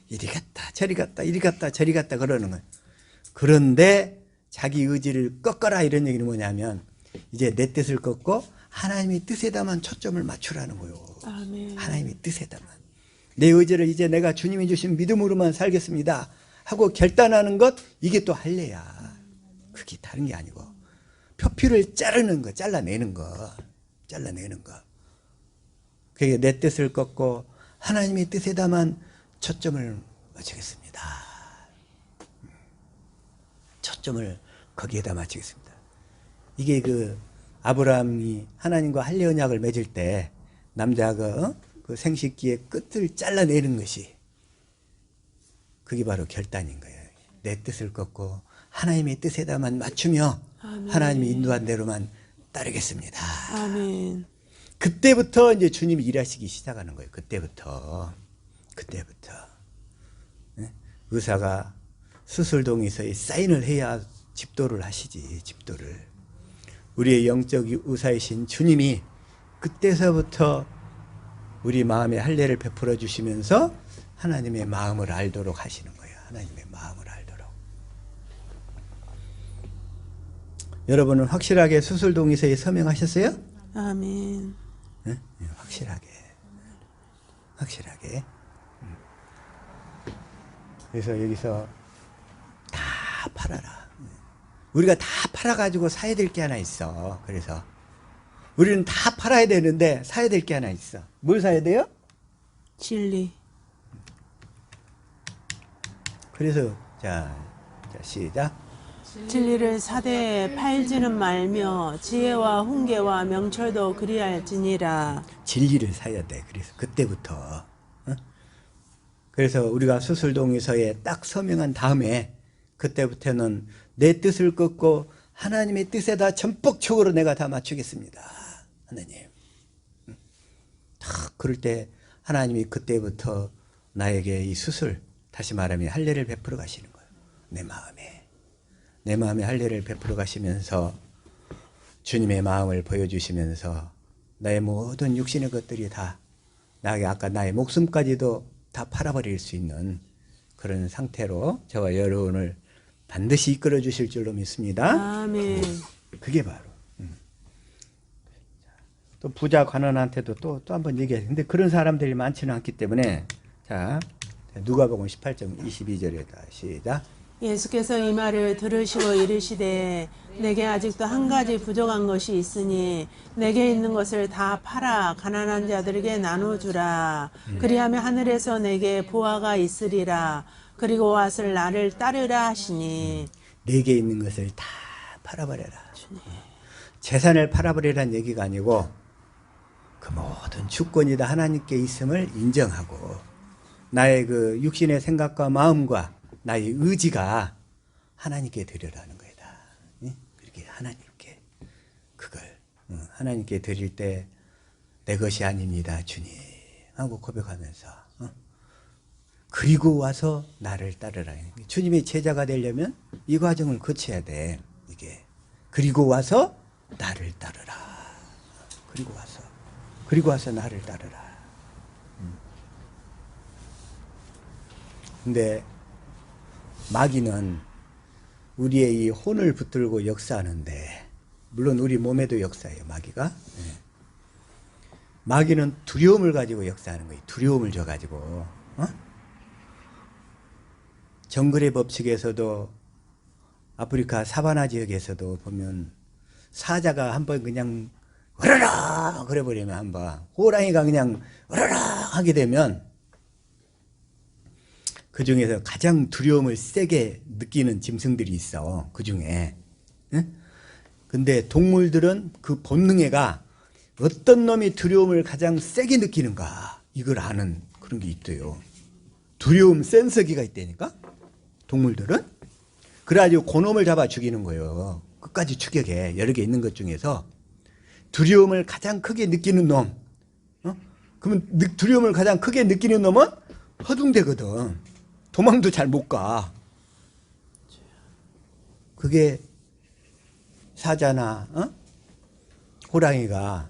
이리 갔다 저리 갔다 이리 갔다 저리 갔다 그러는 거예요. 그런데 자기 의지를 꺾어라 이런 얘기는 뭐냐면 이제 내 뜻을 꺾고 하나님의 뜻에다만 초점을 맞추라는 거예요. 아멘. 하나님의 뜻에다만. 내 의지를 이제 내가 주님이 주신 믿음으로만 살겠습니다 하고 결단하는 것, 이게 또 할례야. 그게 다른 게 아니고 표피를 자르는 거, 잘라내는 거. 그게 내 뜻을 꺾고 하나님의 뜻에다만 초점을 맞추겠습니다. 초점을 거기에다 맞추겠습니다. 이게 그 아브라함이 하나님과 할례 언약을 맺을 때 남자가 그 생식기의 끝을 잘라내는 것이 그게 바로 결단인 거예요. 내 뜻을 꺾고 하나님의 뜻에다만 맞추며 아멘. 하나님이 인도한 대로만 따르겠습니다. 아멘. 그때부터 이제 주님이 일하시기 시작하는 거예요. 그때부터. 네? 의사가 수술동의서에 사인을 해야 집도를 하시지. 집도를. 우리의 영적 의사이신 주님이 그때서부터 우리 마음에 할례를 베풀어 주시면서 하나님의 마음을 알도록 하시는 거예요. 하나님의 마음을 알도록. 여러분은 확실하게 수술 동의서에 서명하셨어요? 아멘. 네? 확실하게. 그래서 여기서 다 팔아라. 우리가 다 팔아가지고 사야 될 게 하나 있어. 그래서 우리는 다 팔아야 되는데 사야 될 게 하나 있어. 뭘 사야 돼요? 진리. 그래서 자 시작. 진리를 사되 팔지는 말며 지혜와 훈계와 명철도 그리할지니라. 진리를 사야 돼. 그래서 그때부터. 그래서 우리가 수술동의서에 딱 서명한 다음에 그때부터는 내 뜻을 꺾고 하나님의 뜻에 다 전폭적으로 내가 다 맞추겠습니다. 하나님. 딱 그럴 때 하나님이 그때부터 나에게 이 수술, 다시 말하면 할례를 베풀어 가시는 거예요. 내 마음에 할례를 베풀어 가시면서 주님의 마음을 보여주시면서 나의 모든 육신의 것들이 다 나에게 아까 나의 목숨까지도 다 팔아버릴 수 있는 그런 상태로 저와 여러분을 반드시 이끌어 주실 줄로 믿습니다. 아멘. 그게 바로 또 부자 관원한테도 또 한번 얘기해요. 근데 그런 사람들이 많지는 않기 때문에 자 누가복음 18장 22절에다 시작. 예수께서 이 말을 들으시고 이르시되 내게 아직도 한 가지 부족한 것이 있으니 내게 있는 것을 다 팔아 가난한 자들에게 나눠주라. 그리하면 하늘에서 내게 보화가 있으리라. 그리고 와서 나를 따르라 하시니. 내게 있는 것을 다 팔아버려라. 재산을 팔아버리라는 얘기가 아니고 그 모든 주권이 다 하나님께 있음을 인정하고 나의 그 육신의 생각과 마음과 나의 의지가 하나님께 드리라는 거다. 그렇게 하나님께 그걸 하나님께 드릴 때 내 것이 아닙니다, 주님 하고 고백하면서 그리고 와서 나를 따르라. 주님의 제자가 되려면 이 과정을 거쳐야 돼. 이게 그리고 와서 나를 따르라. 그리고 와서 나를 따르라. 근데 마귀는 우리의 이 혼을 붙들고 역사하는데, 물론 우리 몸에도 역사해요, 마귀가. 마귀는 두려움을 가지고 역사하는 거예요. 두려움을 줘가지고. 정글의 법칙에서도 아프리카 사바나 지역에서도 보면 사자가 한번 그냥 으르라 그래 버리면 한번 호랑이가 그냥 으르라 하게 되면 그 중에서 가장 두려움을 세게 느끼는 짐승들이 있어. 그 중에. 근데 동물들은 그 본능애가 어떤 놈이 두려움을 가장 세게 느끼는가 이걸 아는 그런 게 있대요. 두려움 센서기가 있다니까 동물들은. 그래가지고 그놈을 잡아 죽이는 거예요. 끝까지 추격해. 여러 개 있는 것 중에서 두려움을 가장 크게 느끼는 놈. 그러면 두려움을 가장 크게 느끼는 놈은 허둥대거든. 도망도 잘 못 가. 그게 사자나 호랑이가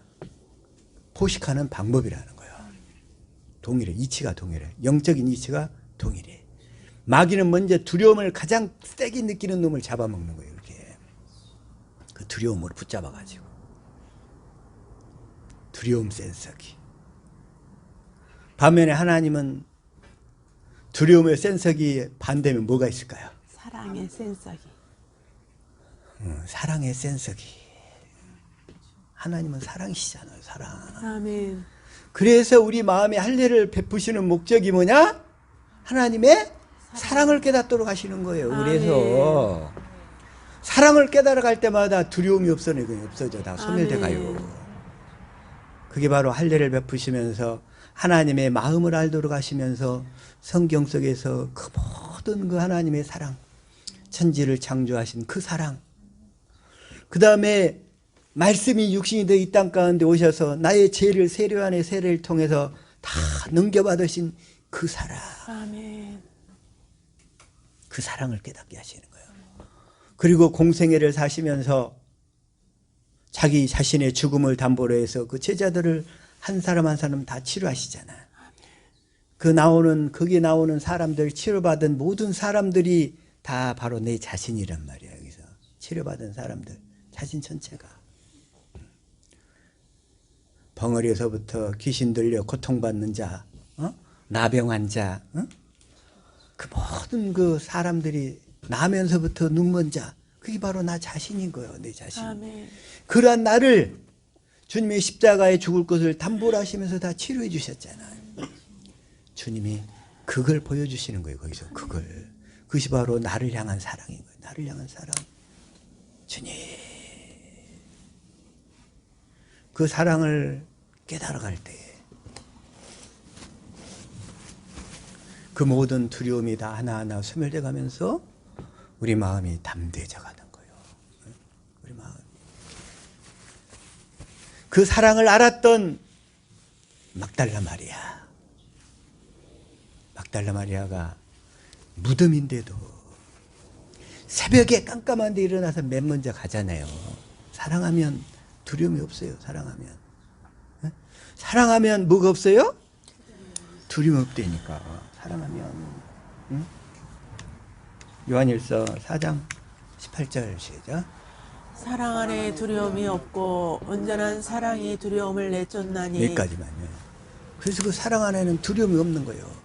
포식하는 방법이라는 거예요. 동일해. 이치가 동일해. 영적인 이치가 동일해. 마귀는 먼저 두려움을 가장 세게 느끼는 놈을 잡아먹는 거예요. 이렇게. 그 두려움으로 붙잡아가지고. 두려움 센서기. 반면에 하나님은 두려움의 센서기 반대면 뭐가 있을까요? 사랑의 센서기. 사랑의 센서기. 하나님은 사랑이시잖아요. 사랑. 아멘. 그래서 우리 마음에 할례를 베푸시는 목적이 뭐냐? 하나님의 사랑을 깨닫도록 하시는 거예요. 그래서 사랑을 깨달아갈 때마다 두려움이 없어져. 다 소멸돼 가요. 그게 바로 할례를 베푸시면서 하나님의 마음을 알도록 하시면서 성경 속에서 그 모든 그 하나님의 사랑, 천지를 창조하신 그 사랑, 그 다음에 말씀이 육신이 되어 이 땅 가운데 오셔서 나의 죄를 세례 안에 세례를 통해서 다 넘겨받으신 그 사랑. 아멘. 그 사랑을 깨닫게 하시는 거예요. 그리고 공생애를 사시면서 자기 자신의 죽음을 담보로 해서 그 제자들을 한 사람 한 사람 다 치료하시잖아요. 거기 나오는 사람들, 치료받은 모든 사람들이 다 바로 내 자신이란 말이야. 여기서 치료받은 사람들, 자신 전체가. 벙어리에서부터 귀신 들려 고통받는 자, 나병 환자, 그 모든 그 사람들이 나면서부터 눈먼 자, 그게 바로 나 자신인 거예요. 내 자신. 아멘. 그러한 나를 주님의 십자가에 죽을 것을 담보로 하시면서 다 치료해 주셨잖아요. 주님이 그걸 보여주시는 거예요. 거기서 그걸. 그것이 바로 나를 향한 사랑인 거예요. 나를 향한 사랑. 주님. 그 사랑을 깨달아갈 때 그 모든 두려움이 다 하나하나 소멸돼 가면서 우리 마음이 담대해져 가는 거예요. 우리 마음. 그 사랑을 알았던 막달라 마리아. 막달라 마리아가 무덤인데도 새벽에 깜깜한데 일어나서 맨 먼저 가잖아요. 사랑하면 두려움이 없어요. 사랑하면. 네? 사랑하면 뭐가 없어요? 두려움 없다니까. 사랑하면. 응? 요한일서 4장 18절 시작. 사랑 안에 두려움이 없고 온전한 사랑이 두려움을 내쫓나니. 여기까지만요. 그래서 그 사랑 안에는 두려움이 없는 거예요.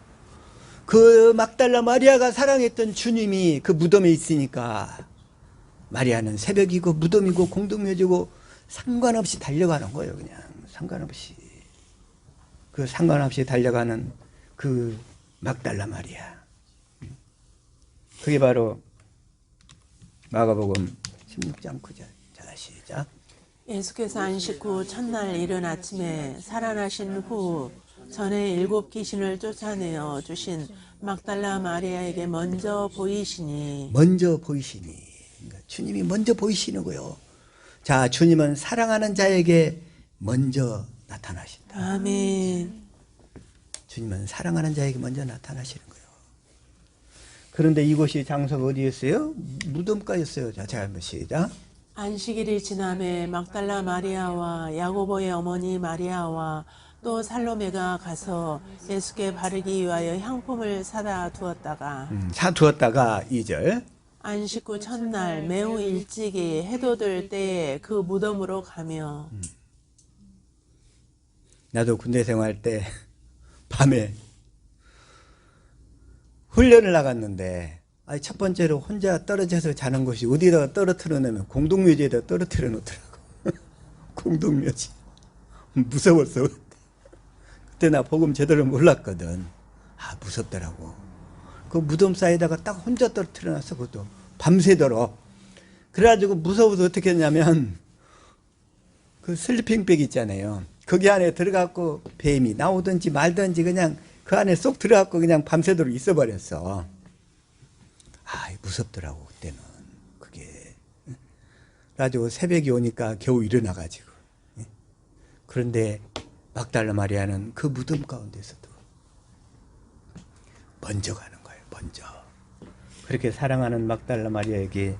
그 막달라 마리아가 사랑했던 주님이 그 무덤에 있으니까 마리아는 새벽이고 무덤이고 공동묘지고 상관없이 달려가는 거예요. 그냥 상관없이. 그 상관없이 달려가는 그 막달라 마리아. 그게 바로 마가복음 16장 9절. 자, 시작. 예수께서 안식 후 첫날 이른 아침에 살아나신 후 전에 7 귀신을 쫓아내어 주신 막달라 마리아에게 먼저 보이시니. 먼저 보이시니. 그러니까 주님이 먼저 보이시는 거예요. 자, 주님은 사랑하는 자에게 먼저 나타나신다. 아멘. 주님은 사랑하는 자에게 먼저 나타나시는 거예요. 그런데 이곳이 장소가 어디였어요? 무덤가였어요. 자, 제가 한번 시작. 안식일이 지남에 막달라 마리아와 야고보의 어머니 마리아와 또 살로메가 가서 예수께 바르기 위하여 향품을 사다 두었다가 사두었다가 2절. 안식 후 첫날 매우 일찍이 해돋을 때에 그 무덤으로 가며. 나도 군대 생활 때 밤에 훈련을 나갔는데 첫 번째로 혼자 떨어져서 자는 곳이 어디다가 떨어뜨려 놓으면 공동묘지에다 떨어뜨려 놓더라고. 공동묘지. 무서웠어. 그때 나 복음 제대로 몰랐거든. 아, 무섭더라고. 그 무덤 사이에다가 딱 혼자 떨어뜨려 놨어. 그것도 밤새도록. 그래가지고 무서워서 어떻게 했냐면 그 슬리핑백 있잖아요. 거기 안에 들어가고 뱀이 나오든지 말든지 그냥 그 안에 쏙 들어가고 그냥 밤새도록 있어버렸어. 아, 무섭더라고 그때는. 그게. 그래가지고 새벽이 오니까 겨우 일어나가지고. 그런데 막달라 마리아는 그 무덤 가운데서도 먼저 가는 거예요. 먼저. 그렇게 사랑하는 막달라 마리아에게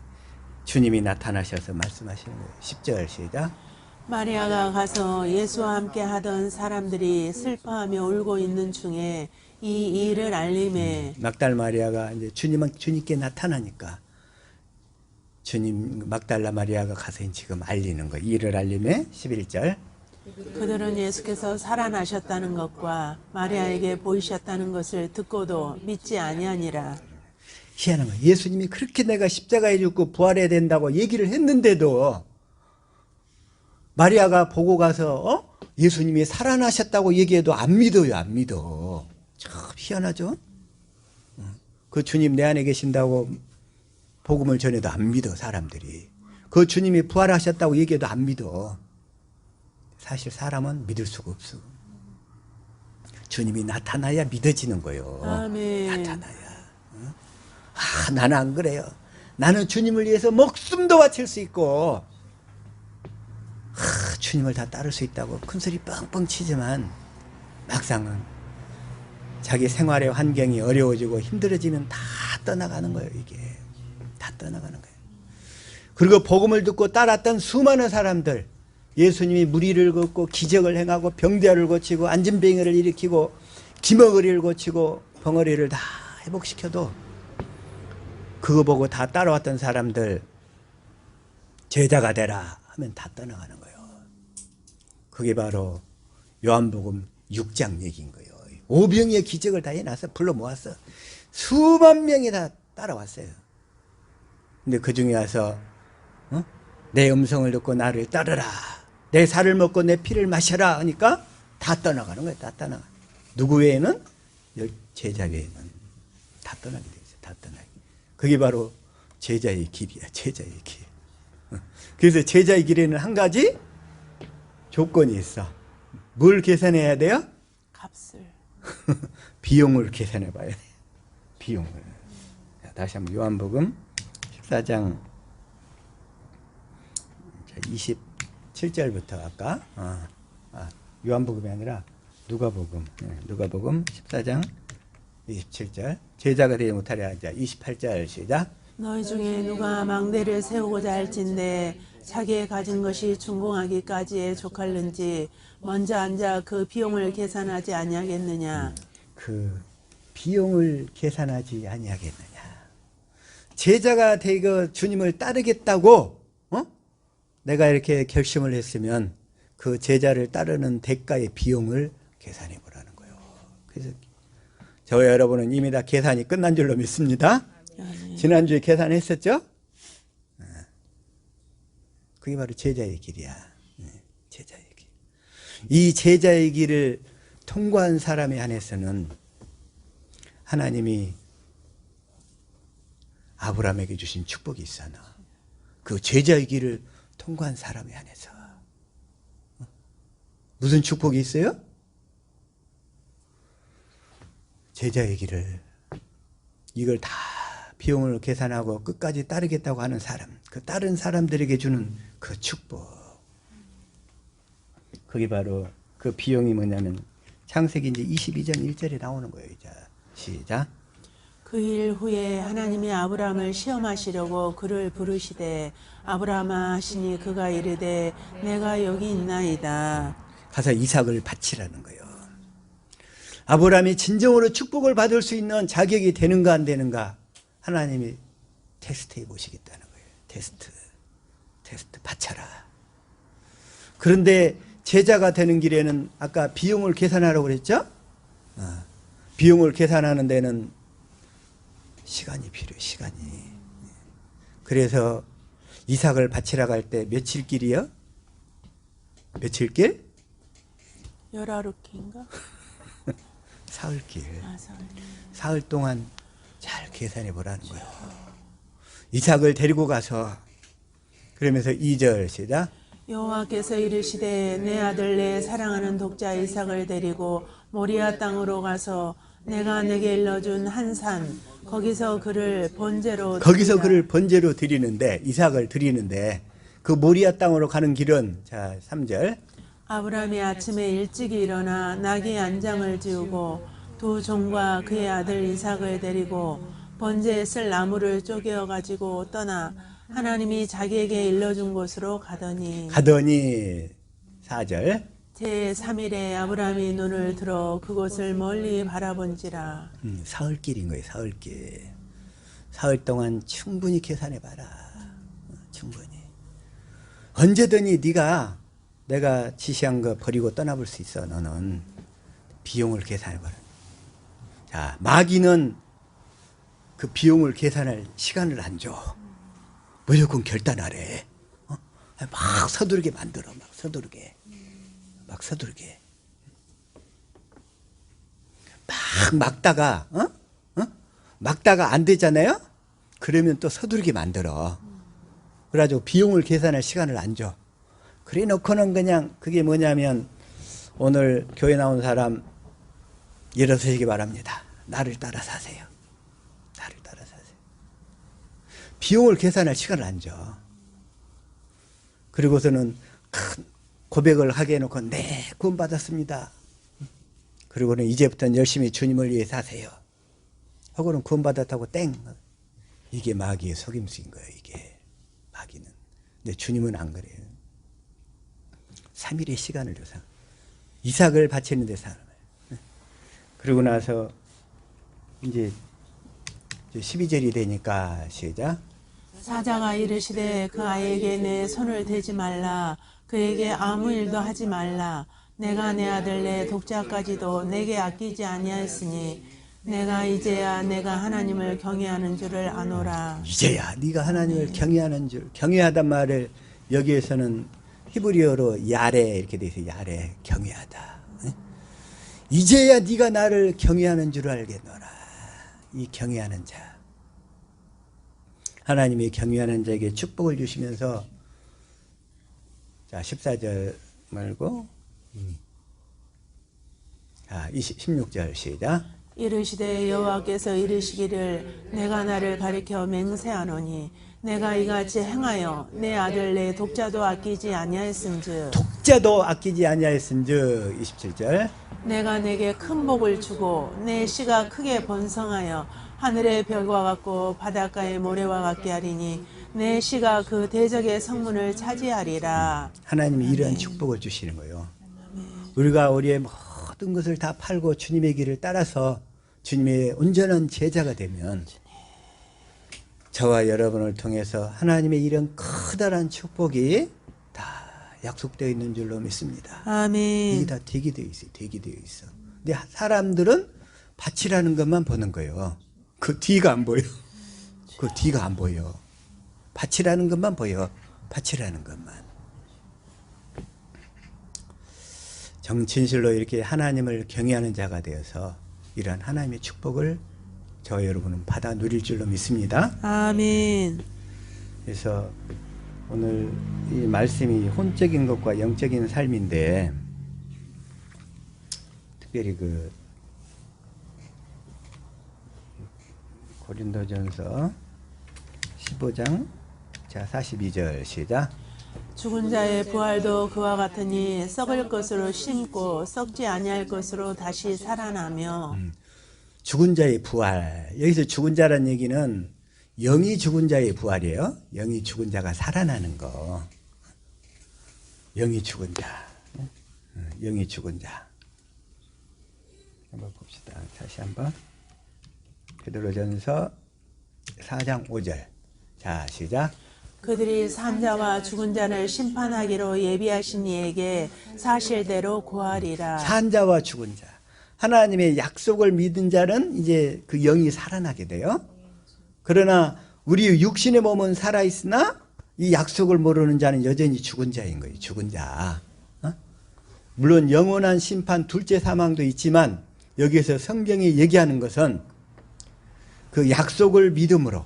주님이 나타나셔서 말씀하시는 거예요. 10절 시작. 마리아가 가서 예수와 함께 하던 사람들이 슬퍼하며 울고 있는 중에 이 일을 알림에. 막달라 마리아가 이제 주님께 나타나니까 주님 막달라 마리아가 가서 지금 알리는 거. 이를 알림에 11절. 그들은 예수께서 살아나셨다는 것과 마리아에게 보이셨다는 것을 듣고도 믿지 아니하니라. 희한한 거예요. 예수님이 그렇게 내가 십자가에 죽고 부활해야 된다고 얘기를 했는데도 마리아가 보고 가서 예수님이 살아나셨다고 얘기해도 안 믿어요. 안 믿어. 참 희한하죠. 그 주님 내 안에 계신다고 복음을 전해도 안 믿어. 사람들이. 그 주님이 부활하셨다고 얘기해도 안 믿어. 사실 사람은 믿을 수가 없어. 주님이 나타나야 믿어지는 거예요. 아멘. 나타나야. 아, 나는 안 그래요. 나는 주님을 위해서 목숨도 바칠 수 있고 주님을 다 따를 수 있다고 큰소리 뻥뻥 치지만 막상은 자기 생활의 환경이 어려워지고 힘들어지면 다 떠나가는 거예요. 이게 다 떠나가는 거예요. 그리고 복음을 듣고 따랐던 수많은 사람들, 예수님이 무리를 걷고 기적을 행하고 병자를 고치고 안진뱅이를 일으키고 기머거리를 고치고 벙어리를 다 회복시켜도 그거 보고 다 따라왔던 사람들 제자가 되라 하면 다 떠나가는 거예요. 그게 바로 요한복음 6장 얘기인 거예요. 오병이의 기적을 다 해놔서 불러 모았어. 수만 명이 다 따라왔어요. 근데 그 중에 와서 내 음성을 듣고 나를 따르라. 내 살을 먹고 내 피를 마셔라 하니까 다 떠나가는 거예요. 다 떠나가. 누구 외에는? 제자 외에는 다 떠나게 돼 있어요. 다 떠나게. 그게 바로 제자의 길이야. 제자의 길. 그래서 제자의 길에는 한 가지 조건이 있어. 뭘 계산해야 돼요? 값을. 비용을 계산해 봐야 돼. 비용을. 자, 다시 한번 요한복음 14장 27절부터 아까 요한복음이 아니라 누가복음. 누가복음 14장 27절. 제자가 되지 못하려 하자. 28절 시작. 너희 중에 누가 망대를 세우고자 할진대 자기의 가진 것이 준공하기까지에 족할는지 먼저 앉아 그 비용을 계산하지 아니하겠느냐. 그 비용을 계산하지 아니하겠느냐. 제자가 되고 주님을 따르겠다고 내가 이렇게 결심을 했으면 그 제자를 따르는 대가의 비용을 계산해 보라는 거예요. 그래서 저와 여러분은 이미 다 계산이 끝난 줄로 믿습니다. 지난주에 계산했었죠? 그게 바로 제자의 길이야. 제자의 길. 이 제자의 길을 통과한 사람에 한해서는 하나님이 아브라함에게 주신 축복이 있잖아. 그 제자의 길을 통과한 사람에 한해서 무슨 축복이 있어요? 제자의 길을 이걸 다 비용을 계산하고 끝까지 따르겠다고 하는 사람, 그 다른 사람들에게 주는 그 축복. 그게 바로 그 비용이 뭐냐면 창세기 이제 22장 1절에 나오는 거예요. 이제 시작. 그 일 후에 하나님이 아브라함을 시험하시려고 그를 부르시되 아브라함아 하시니 그가 이르되 내가 여기 있나이다. 가서 이삭을 바치라는 거예요. 아브라함이 진정으로 축복을 받을 수 있는 자격이 되는가 안 되는가 하나님이 테스트해 보시겠다는 거예요. 테스트 바쳐라. 그런데 제자가 되는 길에는 아까 비용을 계산하라고 그랬죠? 비용을 계산하는 데는 시간이 필요해요. 시간이. 그래서 이삭을 바치러 갈 때 며칠 길이요? 며칠 길? 열하루키인가? 사흘길. 사흘. 사흘 동안 잘 계산해 보라는 거예요. 이삭을 데리고 가서 그러면서 2절 시작. 여호와께서 이르시되 내 아들 내 사랑하는 독자 이삭을 데리고 모리아 땅으로 가서 내가 내게 일러준 한 산 거기서 그를 번제로 드리는데 이삭을 드리는데 그 모리아 땅으로 가는 길은 자 3절. 아브라함이 아침에 일찍 일어나 나귀 안장을 지우고 두 종과 그의 아들 이삭을 데리고 번제에 쓸 나무를 쪼개어 가지고 떠나 하나님이 자기에게 일러준 곳으로 가더니 4절. 제3일에 아브라함이 눈을 들어 그곳을 멀리 바라본지라. 사흘길인 거예요. 사흘길. 사흘 동안 충분히 계산해봐라. 충분히. 언제든지 네가 내가 지시한 거 버리고 떠나볼 수 있어. 너는 비용을 계산해봐라. 자, 마귀는 그 비용을 계산할 시간을 안 줘. 무조건 결단하래. 막 서두르게 만들어. 막 서두르게. 막다가 막다가 안 되잖아요. 그러면 또 서두르게 만들어. 그래가지고 비용을 계산할 시간을 안 줘. 그래 놓고는 그냥 그게 뭐냐면 오늘 교회 나온 사람 일어서시기 바랍니다. 나를 따라 사세요. 나를 따라 사세요. 비용을 계산할 시간을 안 줘. 그리고서는 큰 고백을 하게 해놓고 네 구원받았습니다. 그리고는 이제부터는 열심히 주님을 위해 사세요. 하고는 구원받았다고 땡. 이게 마귀의 속임수인 거예요. 이게 마귀는. 근데 주님은 안 그래요. 3일의 시간을 줘서 이삭을 바치는 데 사람을. 그리고 나서 이제 12절이 되니까 시작. 사자가 이르시되 그 아이에게 내 손을 대지 말라. 그에게 아무 일도 하지 말라. 내가 내 아들 내 독자까지도 내게 아끼지 아니하였으니 내가 이제야 내가 하나님을 경외하는 줄을 아노라. 이제야 네가 하나님을 경외하는 줄. 경외하단 말을 여기에서는 히브리어로 야레 이렇게 돼 있어요. 야레 경외하다. 이제야 네가 나를 경외하는 줄 알겠노라. 이 경외하는 자. 하나님이 경외하는 자에게 축복을 주시면서 자 14절 말고 16절 시작. 이르시되 여호와께서 이르시기를 내가 나를 가리켜 맹세하노니 내가 이같이 행하여 내 아들 내 독자도 아끼지 아니하였은즉 독자도 아끼지 아니하였은즉 27절 내가 내게 큰 복을 주고 내 씨가 크게 번성하여 하늘의 별과 같고 바닷가의 모래와 같게 하리니 내 씨가 그 대적의 성문을 차지하리라. 하나님이 이런 축복을 주시는 거예요. 우리가 우리의 모든 것을 다 팔고 주님의 길을 따라서 주님의 온전한 제자가 되면 저와 여러분을 통해서 하나님의 이런 커다란 축복이 다 약속되어 있는 줄로 믿습니다. 아멘. 이게 다 대기되어 있어요. 대기되어 있어. 근데 사람들은 밭이라는 것만 보는 거예요. 그 뒤가 안 보여. 그 뒤가 안 보여. 밭이라는 것만 보여. 밭이라는 것만. 정진실로 이렇게 하나님을 경외하는 자가 되어서 이러한 하나님의 축복을 저와 여러분은 받아 누릴 줄로 믿습니다. 아멘. 그래서 오늘 이 말씀이 혼적인 것과 영적인 삶인데 특별히 그 고린도전서 15장 자 42절 시작. 죽은 자의 부활도 그와 같으니 썩을 것으로 심고 썩지 아니할 것으로 다시 살아나며 죽은 자의 부활. 여기서 죽은 자란 얘기는 영이 죽은 자의 부활이에요. 영이 죽은 자가 살아나는 거. 영이 죽은 자. 영이 죽은 자. 한번 봅시다. 다시 한번. 베드로전서 4장 5절. 자, 시작. 그들이 산자와 죽은 자를 심판하기로 예비하신 이에게 사실대로 고하리라. 산자와 죽은 자. 하나님의 약속을 믿은 자는 이제 그 영이 살아나게 돼요. 그러나 우리 육신의 몸은 살아있으나 이 약속을 모르는 자는 여전히 죽은 자인 거예요. 죽은 자. 물론 영원한 심판 둘째 사망도 있지만 여기에서 성경이 얘기하는 것은 그 약속을 믿음으로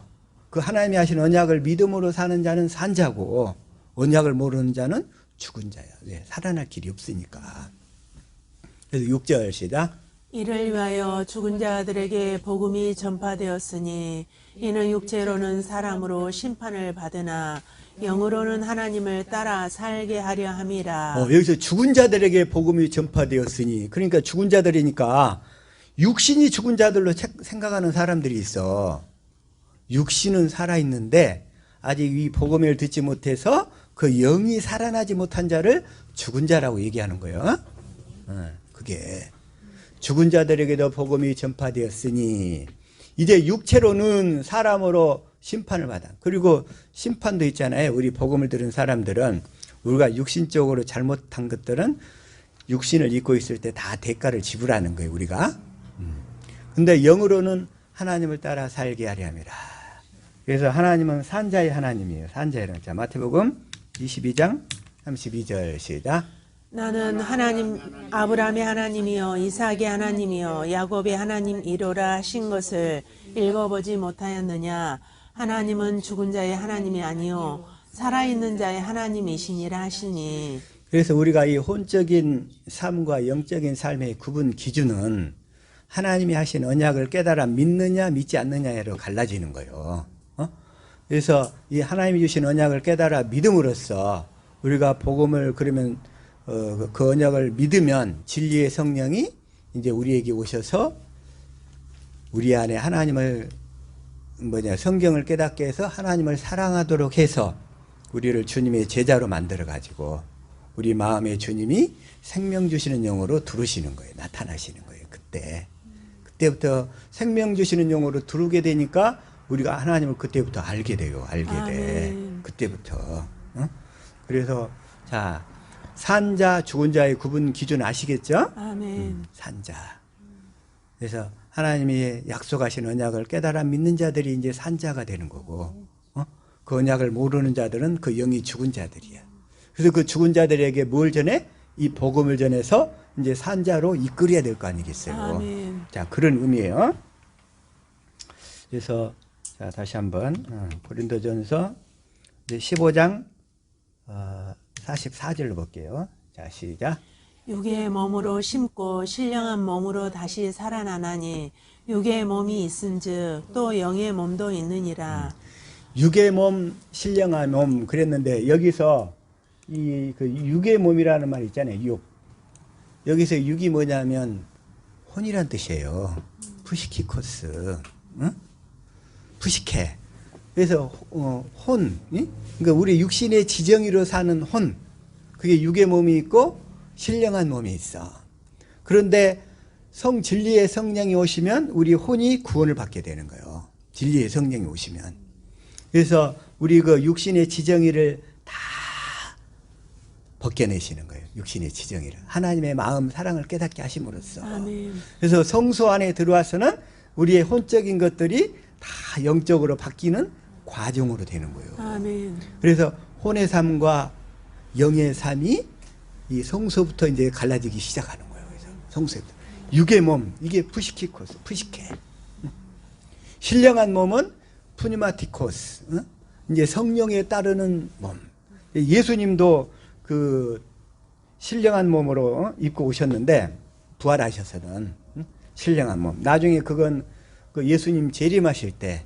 그 하나님이 하신 언약을 믿음으로 사는 자는 산자고 언약을 모르는 자는 죽은 자야. 왜? 살아날 길이 없으니까. 그래서 6절 시작. 이를 위하여 죽은 자들에게 복음이 전파되었으니 이는 육체로는 사람으로 심판을 받으나 영으로는 하나님을 따라 살게 하려 함이라. 여기서 죽은 자들에게 복음이 전파되었으니 그러니까 죽은 자들이니까 육신이 죽은 자들로 생각하는 사람들이 있어. 육신은 살아있는데 아직 이 복음을 듣지 못해서 그 영이 살아나지 못한 자를 죽은 자라고 얘기하는 거예요. 그게 죽은 자들에게도 복음이 전파되었으니 이제 육체로는 사람으로 심판을 받아. 그리고 심판도 있잖아요. 우리 복음을 들은 사람들은 우리가 육신적으로 잘못한 것들은 육신을 입고 있을 때 다 대가를 지불하는 거예요. 우리가. 근데 영으로는 하나님을 따라 살게 하려 함이라. 그래서 하나님은 산자의 하나님이에요. 산자의. 자, 마태복음 22장 32절 시작. 나는 하나님 아브라함의 하나님이여 이삭의 하나님이여 야곱의 하나님이로라 하신 것을 읽어보지 못하였느냐. 하나님은 죽은 자의 하나님이 아니요 살아있는 자의 하나님이시니라 하시니. 그래서 우리가 이 혼적인 삶과 영적인 삶의 구분 기준은 하나님이 하신 언약을 깨달아 믿느냐 믿지 않느냐로 갈라지는 거예요. 그래서 이 하나님이 주신 언약을 깨달아 믿음으로써 우리가 복음을 그러면 그 언약을 믿으면 진리의 성령이 이제 우리에게 오셔서 우리 안에 하나님을 성경을 깨닫게 해서 하나님을 사랑하도록 해서 우리를 주님의 제자로 만들어 가지고 우리 마음에 주님이 생명 주시는 영으로 두르시는 거예요. 나타나시는 거예요. 그때부터 생명 주시는 영으로 두르게 되니까 우리가 하나님을 그때부터 알게 돼요. 알게 돼. 그때부터. 그래서 자, 산자, 죽은 자의 구분 기준 아시겠죠? 아멘. 산자. 그래서 하나님이 약속하신 언약을 깨달아 믿는 자들이 이제 산자가 되는 거고, 그 언약을 모르는 자들은 그 영이 죽은 자들이야. 그래서 그 죽은 자들에게 뭘 전해? 이 복음을 전해서 이제 산자로 이끌어야 될 거 아니겠어요? 아멘. 자, 그런 의미예요. 그래서 자, 다시 한번 고린도전서 15장 44절로 볼게요. 자, 시작. 육의 몸으로 심고 신령한 몸으로 다시 살아나나니 육의 몸이 있은즉 또 영의 몸도 있느니라. 육의 몸, 신령한 몸 그랬는데 여기서 이 그 육의 몸이라는 말 있잖아요. 육. 여기서 육이 뭐냐면 혼이란 뜻이에요. 푸시키코스. 응? 푸시케. 그래서 혼. 응? 그러니까 우리 육신의 지정의로 사는 혼. 그게 육의 몸이 있고 신령한 몸이 있어. 그런데 진리의 성령이 오시면 우리 혼이 구원을 받게 되는 거예요. 진리의 성령이 오시면. 그래서 우리 그 육신의 지정의를 다 벗겨내시는 거예요. 육신의 지정의를. 하나님의 마음, 사랑을 깨닫게 하심으로써. 아멘. 그래서 성소 안에 들어와서는 우리의 혼적인 것들이 다 영적으로 바뀌는 과정으로 되는 거예요. 아멘. 그래서 혼의 삶과 영의 삶이 이 성소부터 이제 갈라지기 시작하는 거예요. 그래서 성소부터. 육의 몸, 이게 푸시키코스, 푸시케. 신령한 몸은 푸니마티코스, 이제 성령에 따르는 몸. 예수님도 그 신령한 몸으로 입고 오셨는데 부활하셔서는 신령한 몸. 나중에 그건 그 예수님 재림하실 때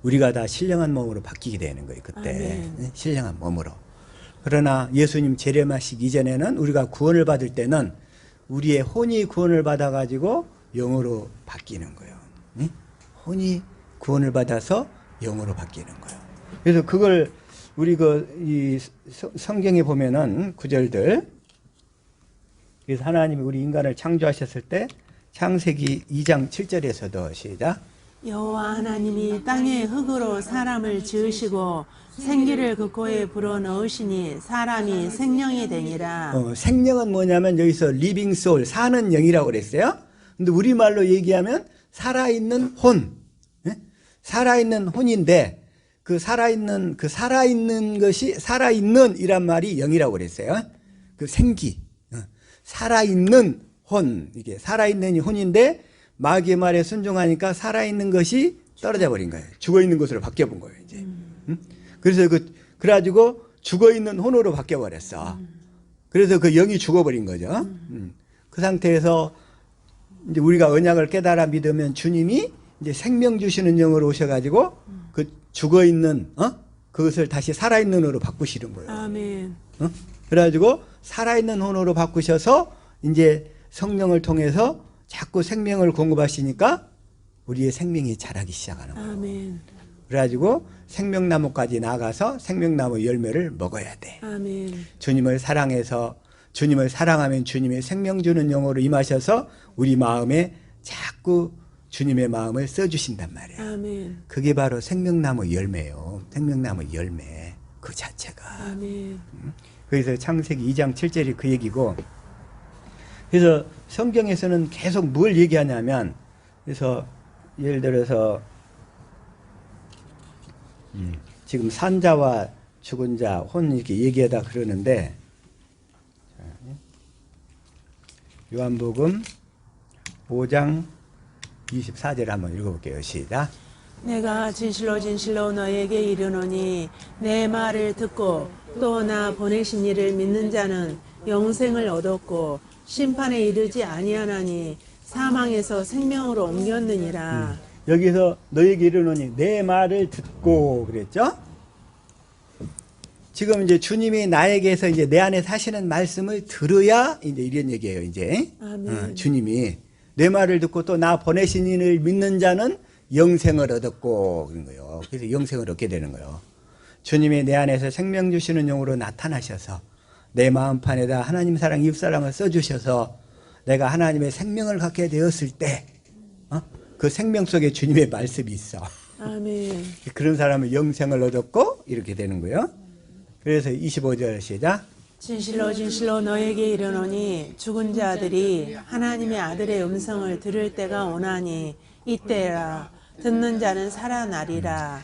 우리가 다 신령한 몸으로 바뀌게 되는 거예요. 그때 신령한 몸으로. 그러나 예수님 재림하시기 이전에는 우리가 구원을 받을 때는 우리의 혼이 구원을 받아가지고 영으로 바뀌는 거예요. 혼이 구원을 받아서 영으로 바뀌는 거예요. 그래서 그걸 우리 이 성경에 보면은 구절들. 그래서 하나님이 우리 인간을 창조하셨을 때 창세기 2장 7절에서도 시작. 여호와 하나님이 땅의 흙으로 사람을 지으시고 생기를 그 코에 불어넣으시니 사람이 생명이 되니라. 생명은 뭐냐면 여기서 리빙 소울, 사는 영이라고 그랬어요. 근데 우리말로 얘기하면 살아있는 혼. 살아있는 혼인데 그 살아있는 것이 살아있는 이란 말이 영이라고 그랬어요. 그 생기. 살아있는 혼. 이게 살아있는 혼인데 마귀의 말에 순종하니까 살아있는 것이 떨어져 버린 거예요. 죽어 있는 것으로 바뀌어 본 거예요, 이제. 그래서 그래가지고 죽어 있는 혼으로 바뀌어 버렸어. 그래서 그 영이 죽어버린 거죠. 그 상태에서 이제 우리가 언약을 깨달아 믿으면 주님이 이제 생명 주시는 영으로 오셔가지고 그 죽어 있는 그것을 다시 살아있는 혼으로 바꾸시는 거예요. 아멘. 그래가지고 살아있는 혼으로 바꾸셔서 이제 성령을 통해서 자꾸 생명을 공급하시니까 우리의 생명이 자라기 시작하는 거예요. 아멘. 그래가지고 생명나무까지 나가서 생명나무 열매를 먹어야 돼. 아멘. 주님을 사랑해서 주님을 사랑하면 주님의 생명 주는 영으로 임하셔서 우리 마음에 자꾸 주님의 마음을 써주신단 말이에요. 아멘. 그게 바로 생명나무 열매예요. 생명나무 열매 그 자체가. 아멘. 그래서 창세기 2장 7절이 그 얘기고, 그래서 성경에서는 계속 뭘 얘기하냐면, 그래서 예를 들어서 지금 산자와 죽은 자, 혼 이렇게 얘기하다 그러는데, 요한복음 5장 24절 한번 읽어볼게요. 시작. 내가 진실로 너에게 이르노니 내 말을 듣고 또 나 보내신 이를 믿는 자는 영생을 얻었고 심판에 이르지 아니하나니 사망에서 생명으로 옮겼느니라. 여기서 너에게 이르노니 내 말을 듣고 그랬죠? 지금 이제 주님이 나에게서 이제 내 안에 사시는 말씀을 들어야 이제 이런 얘기예요. 이제 아멘. 주님이 내 말을 듣고 또 나 보내신 이를 믿는 자는 영생을 얻었고 그런 거예요. 그래서 영생을 얻게 되는 거예요. 주님이 내 안에서 생명 주시는 영으로 나타나셔서 내 마음판에다 하나님 사랑, 이웃 사랑을 써주셔서 내가 하나님의 생명을 갖게 되었을 때, 그 생명 속에 주님의 말씀이 있어. 아멘. 그런 사람은 영생을 얻었고 이렇게 되는 거예요. 그래서 25절 시작. 진실로 너에게 이르노니 죽은 자들이 하나님의 아들의 음성을 들을 때가 오나니 이때라. 듣는 자는 살아나리라.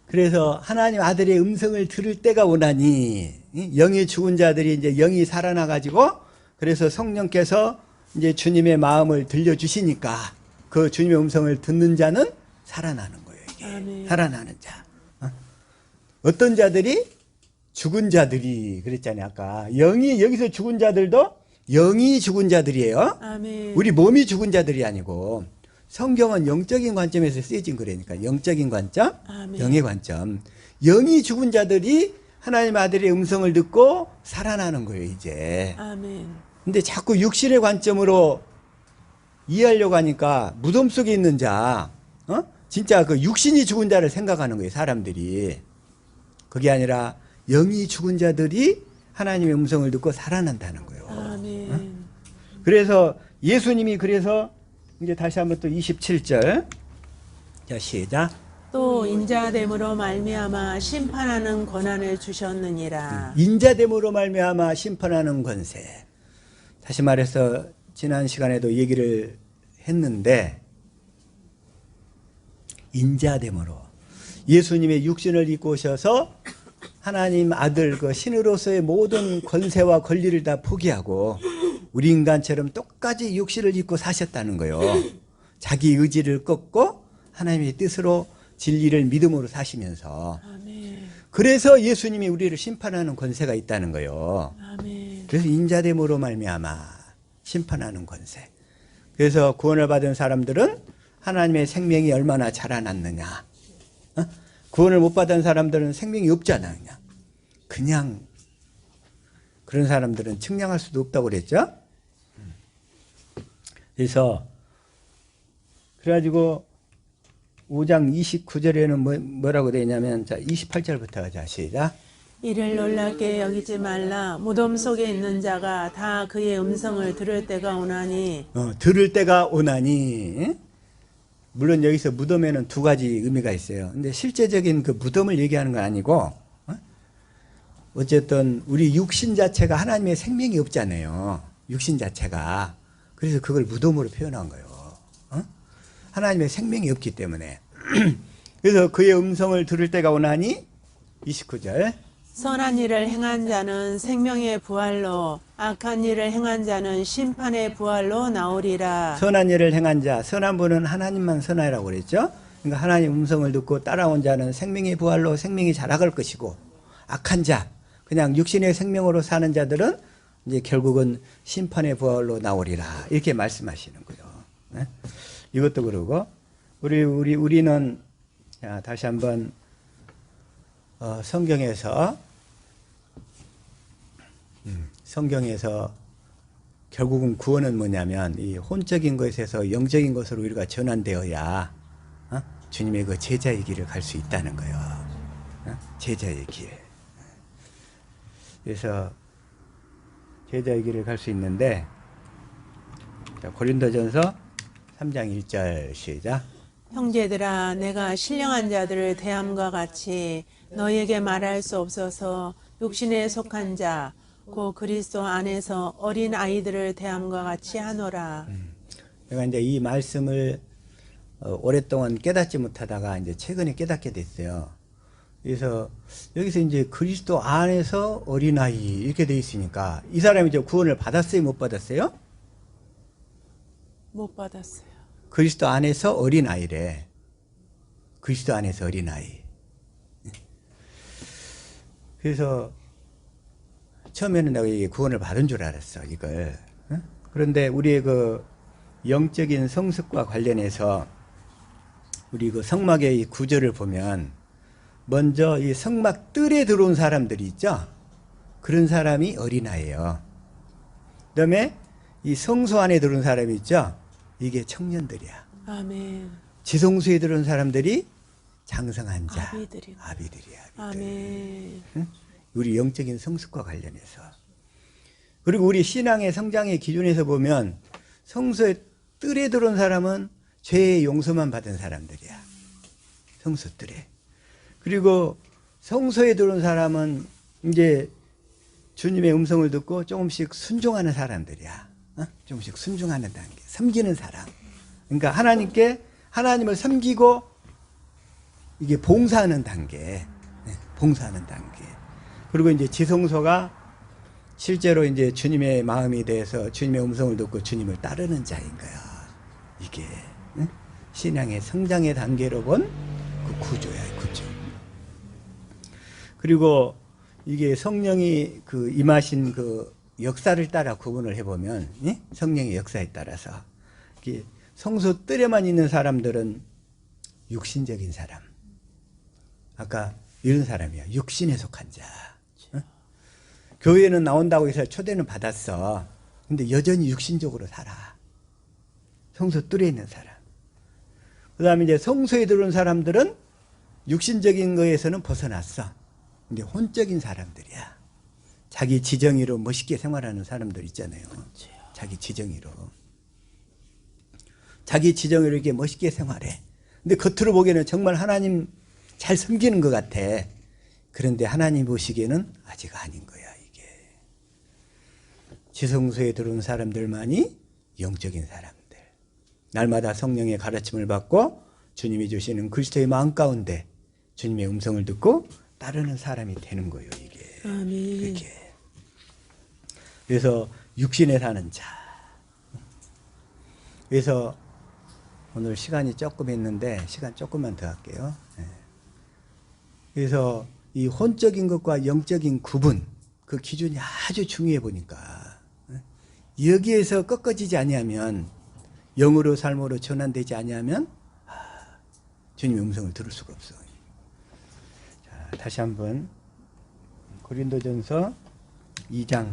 그래서 하나님 아들의 음성을 들을 때가 오나니, 영이 죽은 자들이 이제 영이 살아나 가지고, 그래서 성령께서 이제 주님의 마음을 들려주시니까 그 주님의 음성을 듣는 자는 살아나는 거예요. 이게 아멘. 살아나는 자. 어떤 자들이 죽은 자들이 그랬잖아요. 아까 영이 여기서 죽은 자들도 영이 죽은 자들이에요. 아멘. 우리 몸이 죽은 자들이 아니고 성경은 영적인 관점에서 쓰여진 거라니까. 영적인 관점, 아멘. 영의 관점. 영이 죽은 자들이 하나님 아들의 음성을 듣고 살아나는 거예요, 이제. 아멘. 근데 자꾸 육신의 관점으로 이해하려고 하니까 무덤 속에 있는 자, 진짜 그 육신이 죽은 자를 생각하는 거예요, 사람들이. 그게 아니라 영이 죽은 자들이 하나님의 음성을 듣고 살아난다는 거예요. 아멘. 그래서 예수님이 그래서 이제 다시 한번 또 27절. 자, 시작. 또 인자됨으로 말미암아 심판하는 권한을 주셨느니라. 인자됨으로 말미암아 심판하는 권세. 다시 말해서 지난 시간에도 얘기를 했는데 인자됨으로 예수님의 육신을 입고 오셔서 하나님 아들 그 신으로서의 모든 권세와 권리를 다 포기하고 우리 인간처럼 똑같이 육신을 입고 사셨다는 거예요. 자기 의지를 꺾고 하나님의 뜻으로 진리를 믿음으로 사시면서. 아멘. 그래서 예수님이 우리를 심판하는 권세가 있다는 거예요. 아멘. 그래서 인자됨으로 말미암아 심판하는 권세. 그래서 구원을 받은 사람들은 하나님의 생명이 얼마나 자라났느냐. 구원을 못 받은 사람들은 생명이 없잖아. 그냥 그런 사람들은 측량할 수도 없다고 그랬죠. 그래서 그래가지고 5장 29절에는 뭐라고 되어 있냐면, 자 28절부터 가자. 시작. 이를 놀랍게 여기지 말라. 무덤 속에 있는 자가 다 그의 음성을 들을 때가 오나니. 들을 때가 오나니. 물론 여기서 무덤에는 두 가지 의미가 있어요. 근데 실제적인 그 무덤을 얘기하는 건 아니고, 어쨌든 우리 육신 자체가 하나님의 생명이 없잖아요. 육신 자체가. 그래서 그걸 무덤으로 표현한 거예요. 하나님의 생명이 없기 때문에. 그래서 그의 음성을 들을 때가 오나니 29절. 선한 일을 행한 자는 생명의 부활로, 악한 일을 행한 자는 심판의 부활로 나오리라. 선한 일을 행한 자, 선한 분은 하나님만 선하라고 그랬죠. 그러니까 하나님 음성을 듣고 따라온 자는 생명의 부활로 생명이 자라갈 것이고, 악한 자, 그냥 육신의 생명으로 사는 자들은 이제 결국은 심판의 부활로 나오리라. 이렇게 말씀하시는 거예요. 네? 이것도 그러고 우리는 자, 다시 한번 성경에서 결국은 구원은 뭐냐면 이 혼적인 것에서 영적인 것으로 우리가 전환되어야 주님의 그 제자의 길을 갈 수 있다는 거예요. 제자의 길. 그래서 제자의 길을 갈 수 있는데, 자, 고린도전서 3장 1절 시작. 형제들아, 내가 신령한 자들을 대함과 같이 너희에게 말할 수 없어서 육신에 속한 자, 곧 그리스도 안에서 어린 아이들을 대함과 같이 하노라. 내가 이제 이 말씀을 오랫동안 깨닫지 못하다가 이제 최근에 깨닫게 됐어요. 그래서 여기서 이제 그리스도 안에서 어린아이 이렇게 돼 있으니까 이 사람이 이제 구원을 받았어요, 못 받았어요? 못 받았어요. 그리스도 안에서 어린아이래. 그리스도 안에서 어린아이. 그래서 처음에는 내가 이게 구원을 받은 줄 알았어, 이걸. 그런데 우리의 그 영적인 성숙과 관련해서 우리 그 성막의 이 구절을 보면 먼저 이 성막 뜰에 들어온 사람들이 있죠? 그런 사람이 어린아이예요. 그 다음에 이 성소 안에 들어온 사람이 있죠? 이게 청년들이야. 아멘. 지성소에 들어온 사람들이 장성한 자. 아비들이야. 아비들. 아멘. 응? 우리 영적인 성숙과 관련해서. 그리고 우리 신앙의 성장의 기준에서 보면 성소의 뜰에 들어온 사람은 죄의 용서만 받은 사람들이야. 성소 뜰에. 그리고 성소에 들어온 사람은 이제 주님의 음성을 듣고 조금씩 순종하는 사람들이야. 조금씩 순종하는 단계. 섬기는 사람. 그러니까 하나님을 섬기고 이게 봉사하는 단계. 봉사하는 단계. 그리고 이제 지성소가 실제로 이제 주님의 마음이 대해서 주님의 음성을 듣고 주님을 따르는 자인 거야. 이게 신앙의 성장의 단계로 본 그 구조야, 구조. 그리고 이게 성령이 그 임하신 그 역사를 따라 구분을 해보면, 예? 성령의 역사에 따라서 이게 성소 뜰에만 있는 사람들은 육신적인 사람. 아까 이런 사람이야. 육신에 속한 자. 어? 교회는 나온다고 해서 초대는 받았어. 근데 여전히 육신적으로 살아. 성소 뜰에 있는 사람. 그 다음에 이제 성소에 들어온 사람들은 육신적인 거에서는 벗어났어. 이제 혼적인 사람들이야. 자기 지정의로 멋있게 생활하는 사람들 있잖아요. 자기 지정의로. 자기 지정의로 이렇게 멋있게 생활해. 근데 겉으로 보기에는 정말 하나님 잘 섬기는 것 같아. 그런데 하나님 보시기에는 아직 아닌 거야, 이게. 지성소에 들어온 사람들만이 영적인 사람들. 날마다 성령의 가르침을 받고 주님이 주시는 그리스도의 마음 가운데 주님의 음성을 듣고 따르는 사람이 되는 거예요, 이게. 아멘. 이게. 그래서 육신에 사는 자. 그래서 오늘 시간이 조금 있는데 시간 조금만 더 할게요. 네. 그래서 이 혼적인 것과 영적인 구분, 그 기준이 아주 중요해 보니까 여기에서 꺾어지지 아니하면, 영으로 삶으로 전환되지 아니하면 주님의 음성을 들을 수가 없어. 자, 다시 한번 고린도전서 2장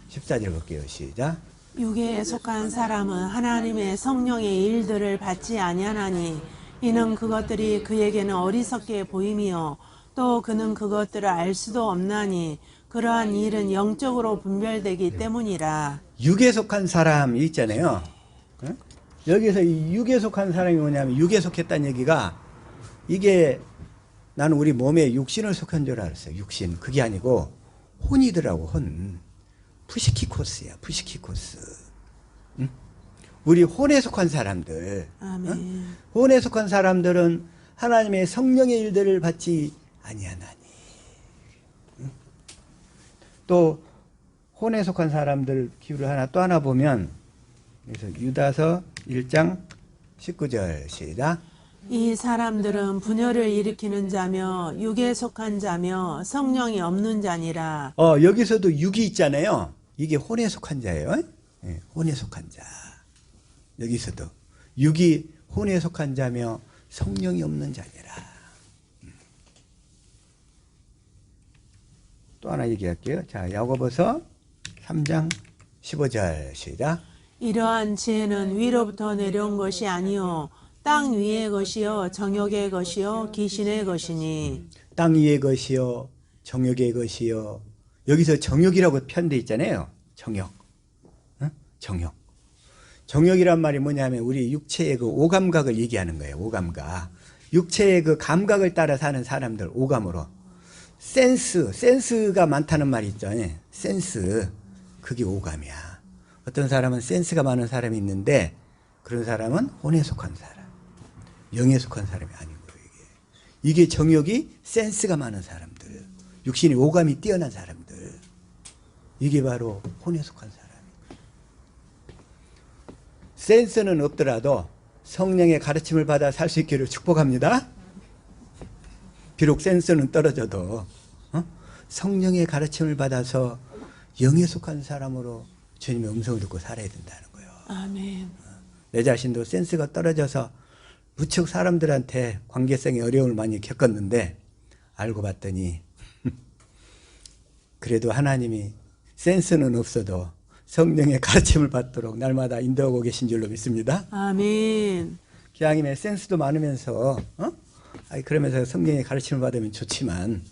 14절 볼게요. 시작. 육에 속한 사람은 하나님의 성령의 일들을 받지 아니하나니 이는 그것들이 그에게는 어리석게 보임이요 또 그는 그것들을 알 수도 없나니 그러한 일은 영적으로 분별되기 때문이라. 육에 속한 사람이 있잖아요. 응? 여기서 이 육에 속한 사람이 뭐냐면, 육에 속했다는 얘기가, 이게 나는 우리 몸에 육신을 속한 줄 알았어요. 육신. 그게 아니고 혼이더라고. 혼. 푸시키코스야. 푸시키코스. 응? 우리 혼에 속한 사람들. 아멘. 응? 혼에 속한 사람들은 하나님의 성령의 일들을 받지 아니하나니. 응? 또 혼에 속한 사람들 기후를 또 하나 보면, 그래서 유다서 1장 19절 시작. 이 사람들은 분열을 일으키는 자며 육에 속한 자며 성령이 없는 자니라. 여기서도 육이 있잖아요. 이게 혼에 속한 자예요. 네, 혼에 속한 자. 여기서도 육이 혼에 속한 자며 성령이 없는 자니라. 또 하나 얘기할게요. 자, 야고보서 3장 15절 시작. 이러한 지혜는 위로부터 내려온 것이 아니요 땅 위의 것이요 정욕의 것이요 귀신의 것이니. 땅 위의 것이요 정욕의 것이요. 여기서 정욕이라고 표현되어 있잖아요. 정욕. 응? 정욕. 정욕이란 말이 뭐냐면 우리 육체의 그 오감각을 얘기하는 거예요. 오감각. 육체의 그 감각을 따라 사는 사람들, 오감으로. 센스가 많다는 말이 있죠. 센스. 그게 오감이야. 어떤 사람은 센스가 많은 사람이 있는데 그런 사람은 혼에 속한 사람, 영에 속한 사람이 아닌 거예요. 이게 정욕이 센스가 많은 사람들, 육신의 오감이 뛰어난 사람들, 이게 바로 혼에 속한 사람이에요. 센스는 없더라도 성령의 가르침을 받아 살 수 있기를 축복합니다. 비록 센스는 떨어져도 성령의 가르침을 받아서 영에 속한 사람으로 주님의 음성을 듣고 살아야 된다는 거예요. 아멘. 내 자신도 센스가 떨어져서 무척 사람들한테 관계성의 어려움을 많이 겪었는데 알고 봤더니 그래도 하나님이 센스는 없어도 성령의 가르침을 받도록 날마다 인도하고 계신 줄로 믿습니다. 아멘. 기왕이면 센스도 많으면서 그러면서 성령의 가르침을 받으면 좋지만,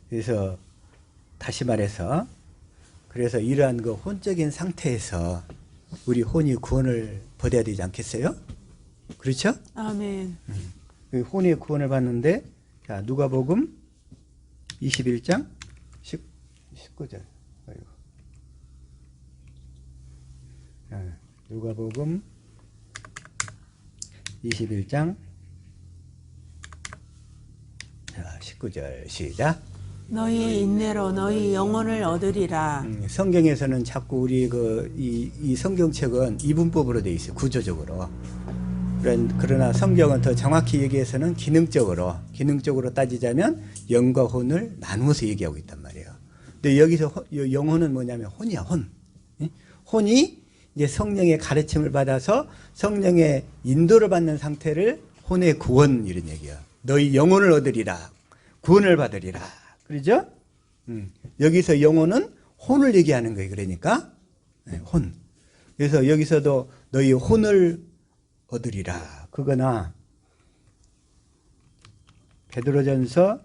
그래서 다시 말해서 그래서 이러한 그 혼적인 상태에서 우리 혼이 구원을 받아야 되지 않겠어요? 그렇죠? 아멘. 그 혼의 구원을 받는데, 자, 누가복음 21장 19절. 누가복음 21장 19절 시작. 너희의 인내로 너희 영혼을 얻으리라. 성경에서는 자꾸 우리 이 성경책은 이분법으로 되어 있어요. 구조적으로. 그러나 성경은 더 정확히 얘기해서는 기능적으로 따지자면 영과 혼을 나누어서 얘기하고 있단 말이에요. 근데 여기서 영혼은 뭐냐면 혼이야, 혼. 혼이 이제 성령의 가르침을 받아서 성령의 인도를 받는 상태를 혼의 구원 이런 얘기야. 너희 영혼을 얻으리라. 구원을 받으리라. 그러죠? 여기서 영혼은 혼을 얘기하는 거예요. 그러니까 혼. 그래서 여기서도 너희 혼을 얻으리라. 그거나 베드로전서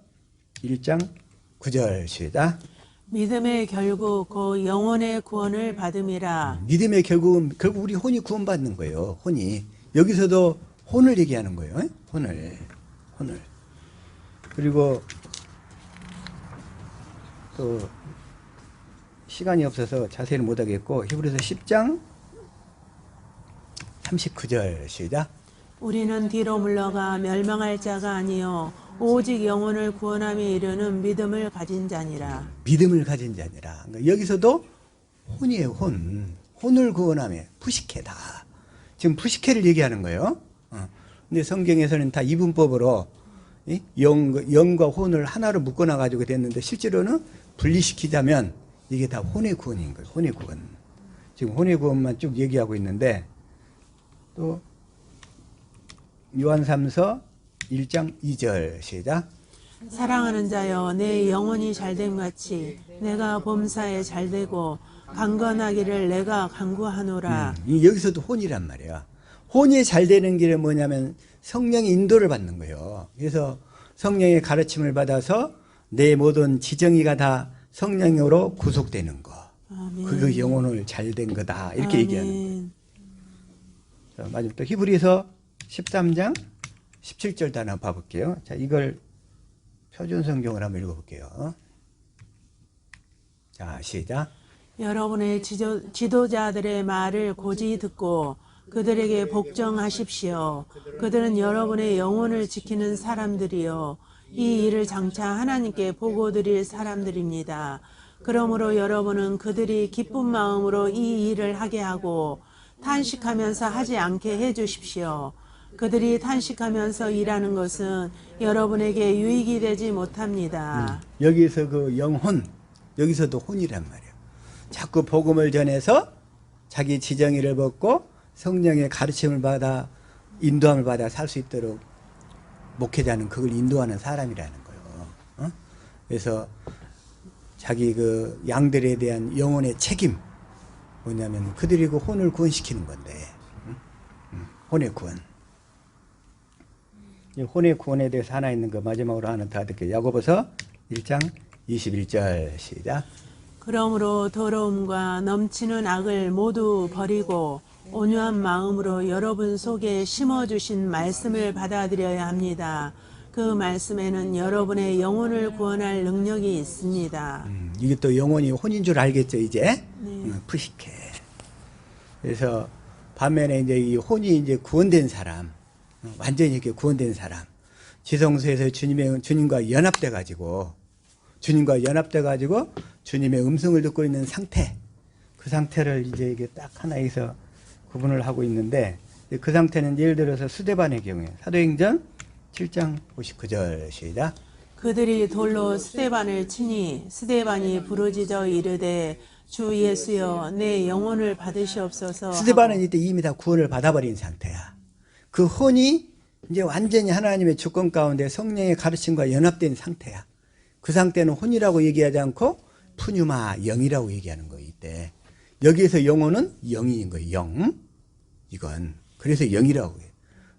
1장 9절 시작. 믿음의 결국 그 영혼의 구원을 받음이라. 믿음의 결국은 결국 우리 혼이 구원받는 거예요. 혼이. 여기서도 혼을 얘기하는 거예요. 혼을. 그리고 또 시간이 없어서 자세히는 못하겠고 히브리서 10장 39절 시작. 우리는 뒤로 물러가 멸망할 자가 아니요 오직 영혼을 구원함에 이르는 믿음을 가진 자니라. 믿음을 가진 자니라. 그러니까 여기서도 혼이에요. 혼을 구원함에 푸시케다. 지금 푸시케를 얘기하는 거예요. 근데 성경에서는 다 이분법으로 영과 혼을 하나로 묶어놔 가지고 됐는데 실제로는 분리시키자면 이게 다 혼의 구원인 거예요. 혼의 구원. 지금 혼의 구원만 쭉 얘기하고 있는데 또 요한3서 1장 2절 시작. 사랑하는 자여 내 영혼이 잘됨 같이 내가 범사에 잘되고 강건하기를 내가 간구하노라. 여기서도 혼이란 말이야. 혼이 잘 되는 길은 뭐냐면 성령의 인도를 받는 거예요. 그래서 성령의 가르침을 받아서 내 모든 지정의가 다 성령으로 구속되는 거. 아멘. 그거 영혼을 잘된 거다. 이렇게 아멘. 얘기하는 거예요. 자, 마지막 또 히브리서 13장 17절도 하나 봐볼게요. 자, 이걸 표준 성경을 한번 읽어볼게요. 자, 시작. 여러분의 지도자들의 말을 고지 듣고 그들에게 복종하십시오. 그들은 여러분의 영혼을 지키는 사람들이요 이 일을 장차 하나님께 보고 드릴 사람들입니다. 그러므로 여러분은 그들이 기쁜 마음으로 이 일을 하게 하고 탄식하면서 하지 않게 해 주십시오. 그들이 탄식하면서 일하는 것은 여러분에게 유익이 되지 못합니다. 여기서 그 영혼, 여기서도 혼이란 말이에요. 자꾸 복음을 전해서 자기 지정의를 벗고 성령의 가르침을 받아 인도함을 받아 살 수 있도록 목회자는 그걸 인도하는 사람이라는 거예요. 그래서 자기 그 양들에 대한 영혼의 책임 뭐냐면 그들이 그 혼을 구원시키는 건데 혼의 구원. 혼의 구원에 대해서 하나 있는 거 마지막으로 하나 더 듣게요. 야고보서 1장 21절 시작. 그러므로 더러움과 넘치는 악을 모두 버리고 온유한 마음으로 여러분 속에 심어주신 말씀을 받아들여야 합니다. 그 말씀에는 여러분의 영혼을 구원할 능력이 있습니다. 이게 또 영혼이 혼인 줄 알겠죠, 이제? 네. 푸시케. 그래서 반면에 이제 이 혼이 이제 구원된 사람, 완전히 이렇게 구원된 사람, 지성소에서 주님과 연합돼 가지고 주님의 음성을 듣고 있는 상태, 그 상태를 이제 이게 딱 하나에서 구분을 하고 있는데 그 상태는 예를 들어서 스데반의 경우에 사도행전 7장 59절 시작. 그들이 돌로 스데반을 치니 스데반이 부르짖어 이르되 주 예수여 내 영혼을 받으시옵소서. 스데반은 이때 이미 다 구원을 받아버린 상태야. 그 혼이 이제 완전히 하나님의 주권 가운데 성령의 가르침과 연합된 상태야. 그 상태는 혼이라고 얘기하지 않고 푸뉴마 영이라고 얘기하는 거 이때. 여기에서 영혼은 영인 거예요. 영. 이건 그래서 영이라고 해요.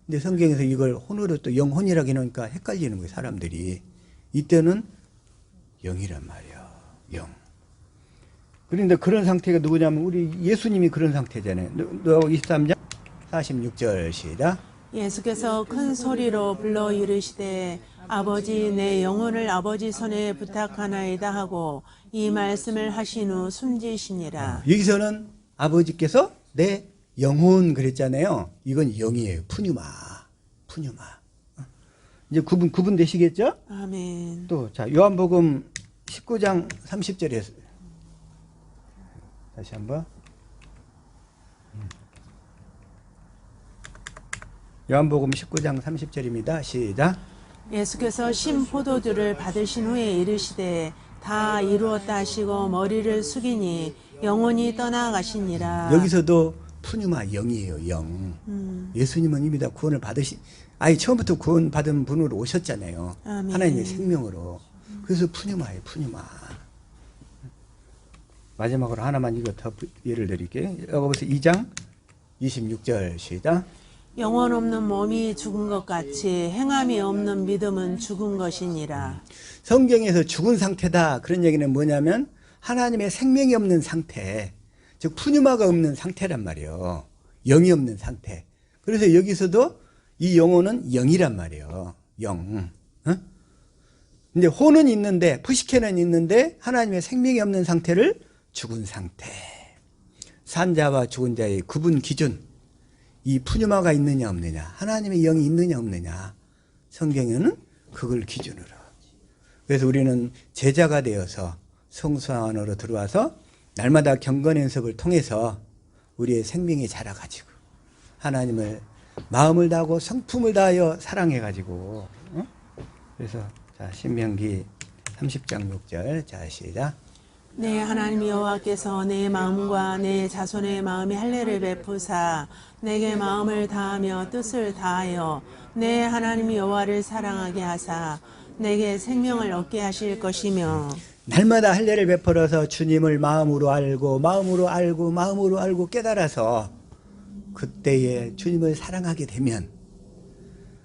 근데 성경에서 이걸 혼으로 또 영혼이라고 해놓으니까 헷갈리는 거예요. 사람들이. 이때는 영이란 말이야. 영. 그런데 그런 상태가 누구냐면 우리 예수님이 그런 상태잖아요. 23장 46절 시작. 예수께서 큰 소리로 불러 이르시되 아버지 내 영혼을 아버지 손에 부탁하나이다 하고 이 말씀을 하신 후 숨지시니라. 여기서는 아버지께서 내 영혼 그랬잖아요. 이건 영이에요. 푸뉴마. 이제 구분 되시겠죠? 아멘. 또 자 요한복음 19장 30절에 다시 한번. 요한복음 19장 30절입니다. 시작. 예수께서 신 포도주를 받으신 후에 이르시되 다 이루었다 하시고 머리를 숙이니 영혼이 떠나가시니라. 여기서도 푸뉴마 영이에요. 영. 예수님은 이미 다 구원을 처음부터 구원 받은 분으로 오셨잖아요. 아멘. 하나님의 생명으로. 그래서 푸뉴마예요. 푸뉴마. 마지막으로 하나만 이거 더 예를 드릴게요. 여기서 2장 26절 시작. 영혼 없는 몸이 죽은 것 같이 행함이 없는 믿음은 죽은 것이니라. 성경에서 죽은 상태다. 그런 얘기는 뭐냐면 하나님의 생명이 없는 상태, 즉 푸뉴마가 없는 상태란 말이에요. 영이 없는 상태. 그래서 여기서도 이 영혼은 영이란 말이에요. 영. 어? 근데 혼은 있는데, 푸시케는 있는데 하나님의 생명이 없는 상태를 죽은 상태. 산자와 죽은 자의 구분 기준. 이 푸뉴마가 있느냐 없느냐, 하나님의 영이 있느냐 없느냐, 성경에는 그걸 기준으로. 그래서 우리는 제자가 되어서 성수 안으로 들어와서 날마다 경건 연습을 통해서 우리의 생명이 자라가지고 하나님을 마음을 다하고 성품을 다하여 사랑해가지고, 어? 그래서 자, 신명기 30장 6절. 자, 시작. 내 하나님 여호와께서 내 마음과 내 자손의 마음에 할례를 베푸사 내게 마음을 다하며 뜻을 다하여 내 하나님 여호와를 사랑하게 하사 내게 생명을 얻게 하실 것이며. 날마다 할례를 베풀어서 주님을 마음으로 알고 깨달아서 그때에 주님을 사랑하게 되면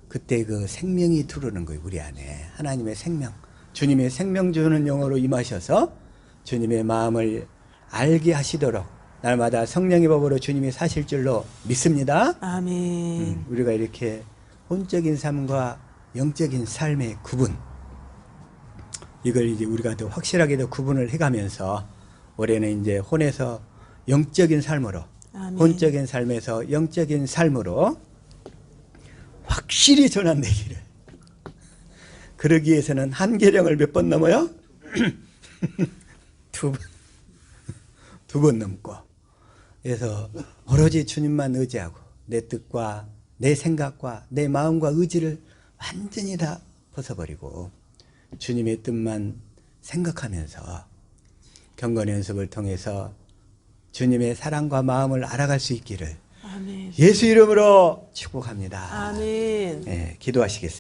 그때 그 생명이 들어오는 거예요. 우리 안에 하나님의 생명, 주님의 생명 주는 영으로 임하셔서 주님의 마음을 알게 하시도록 날마다 성령의 법으로 주님이 사실 줄로 믿습니다. 아멘. 우리가 이렇게 혼적인 삶과 영적인 삶의 구분, 이걸 이제 우리가 더 확실하게 더 구분을 해가면서 올해는 이제 혼에서 영적인 삶으로, 아멘. 혼적인 삶에서 영적인 삶으로 확실히 전환되기를. 그러기 위해서는 한계령을 몇 번 넘어요? 두 번 넘고. 그래서 오로지 주님만 의지하고 내 뜻과 내 생각과 내 마음과 의지를 완전히 다 벗어버리고 주님의 뜻만 생각하면서 경건 연습을 통해서 주님의 사랑과 마음을 알아갈 수 있기를 아멘. 예수 이름으로 축복합니다. 아멘. 네, 기도하시겠습니다.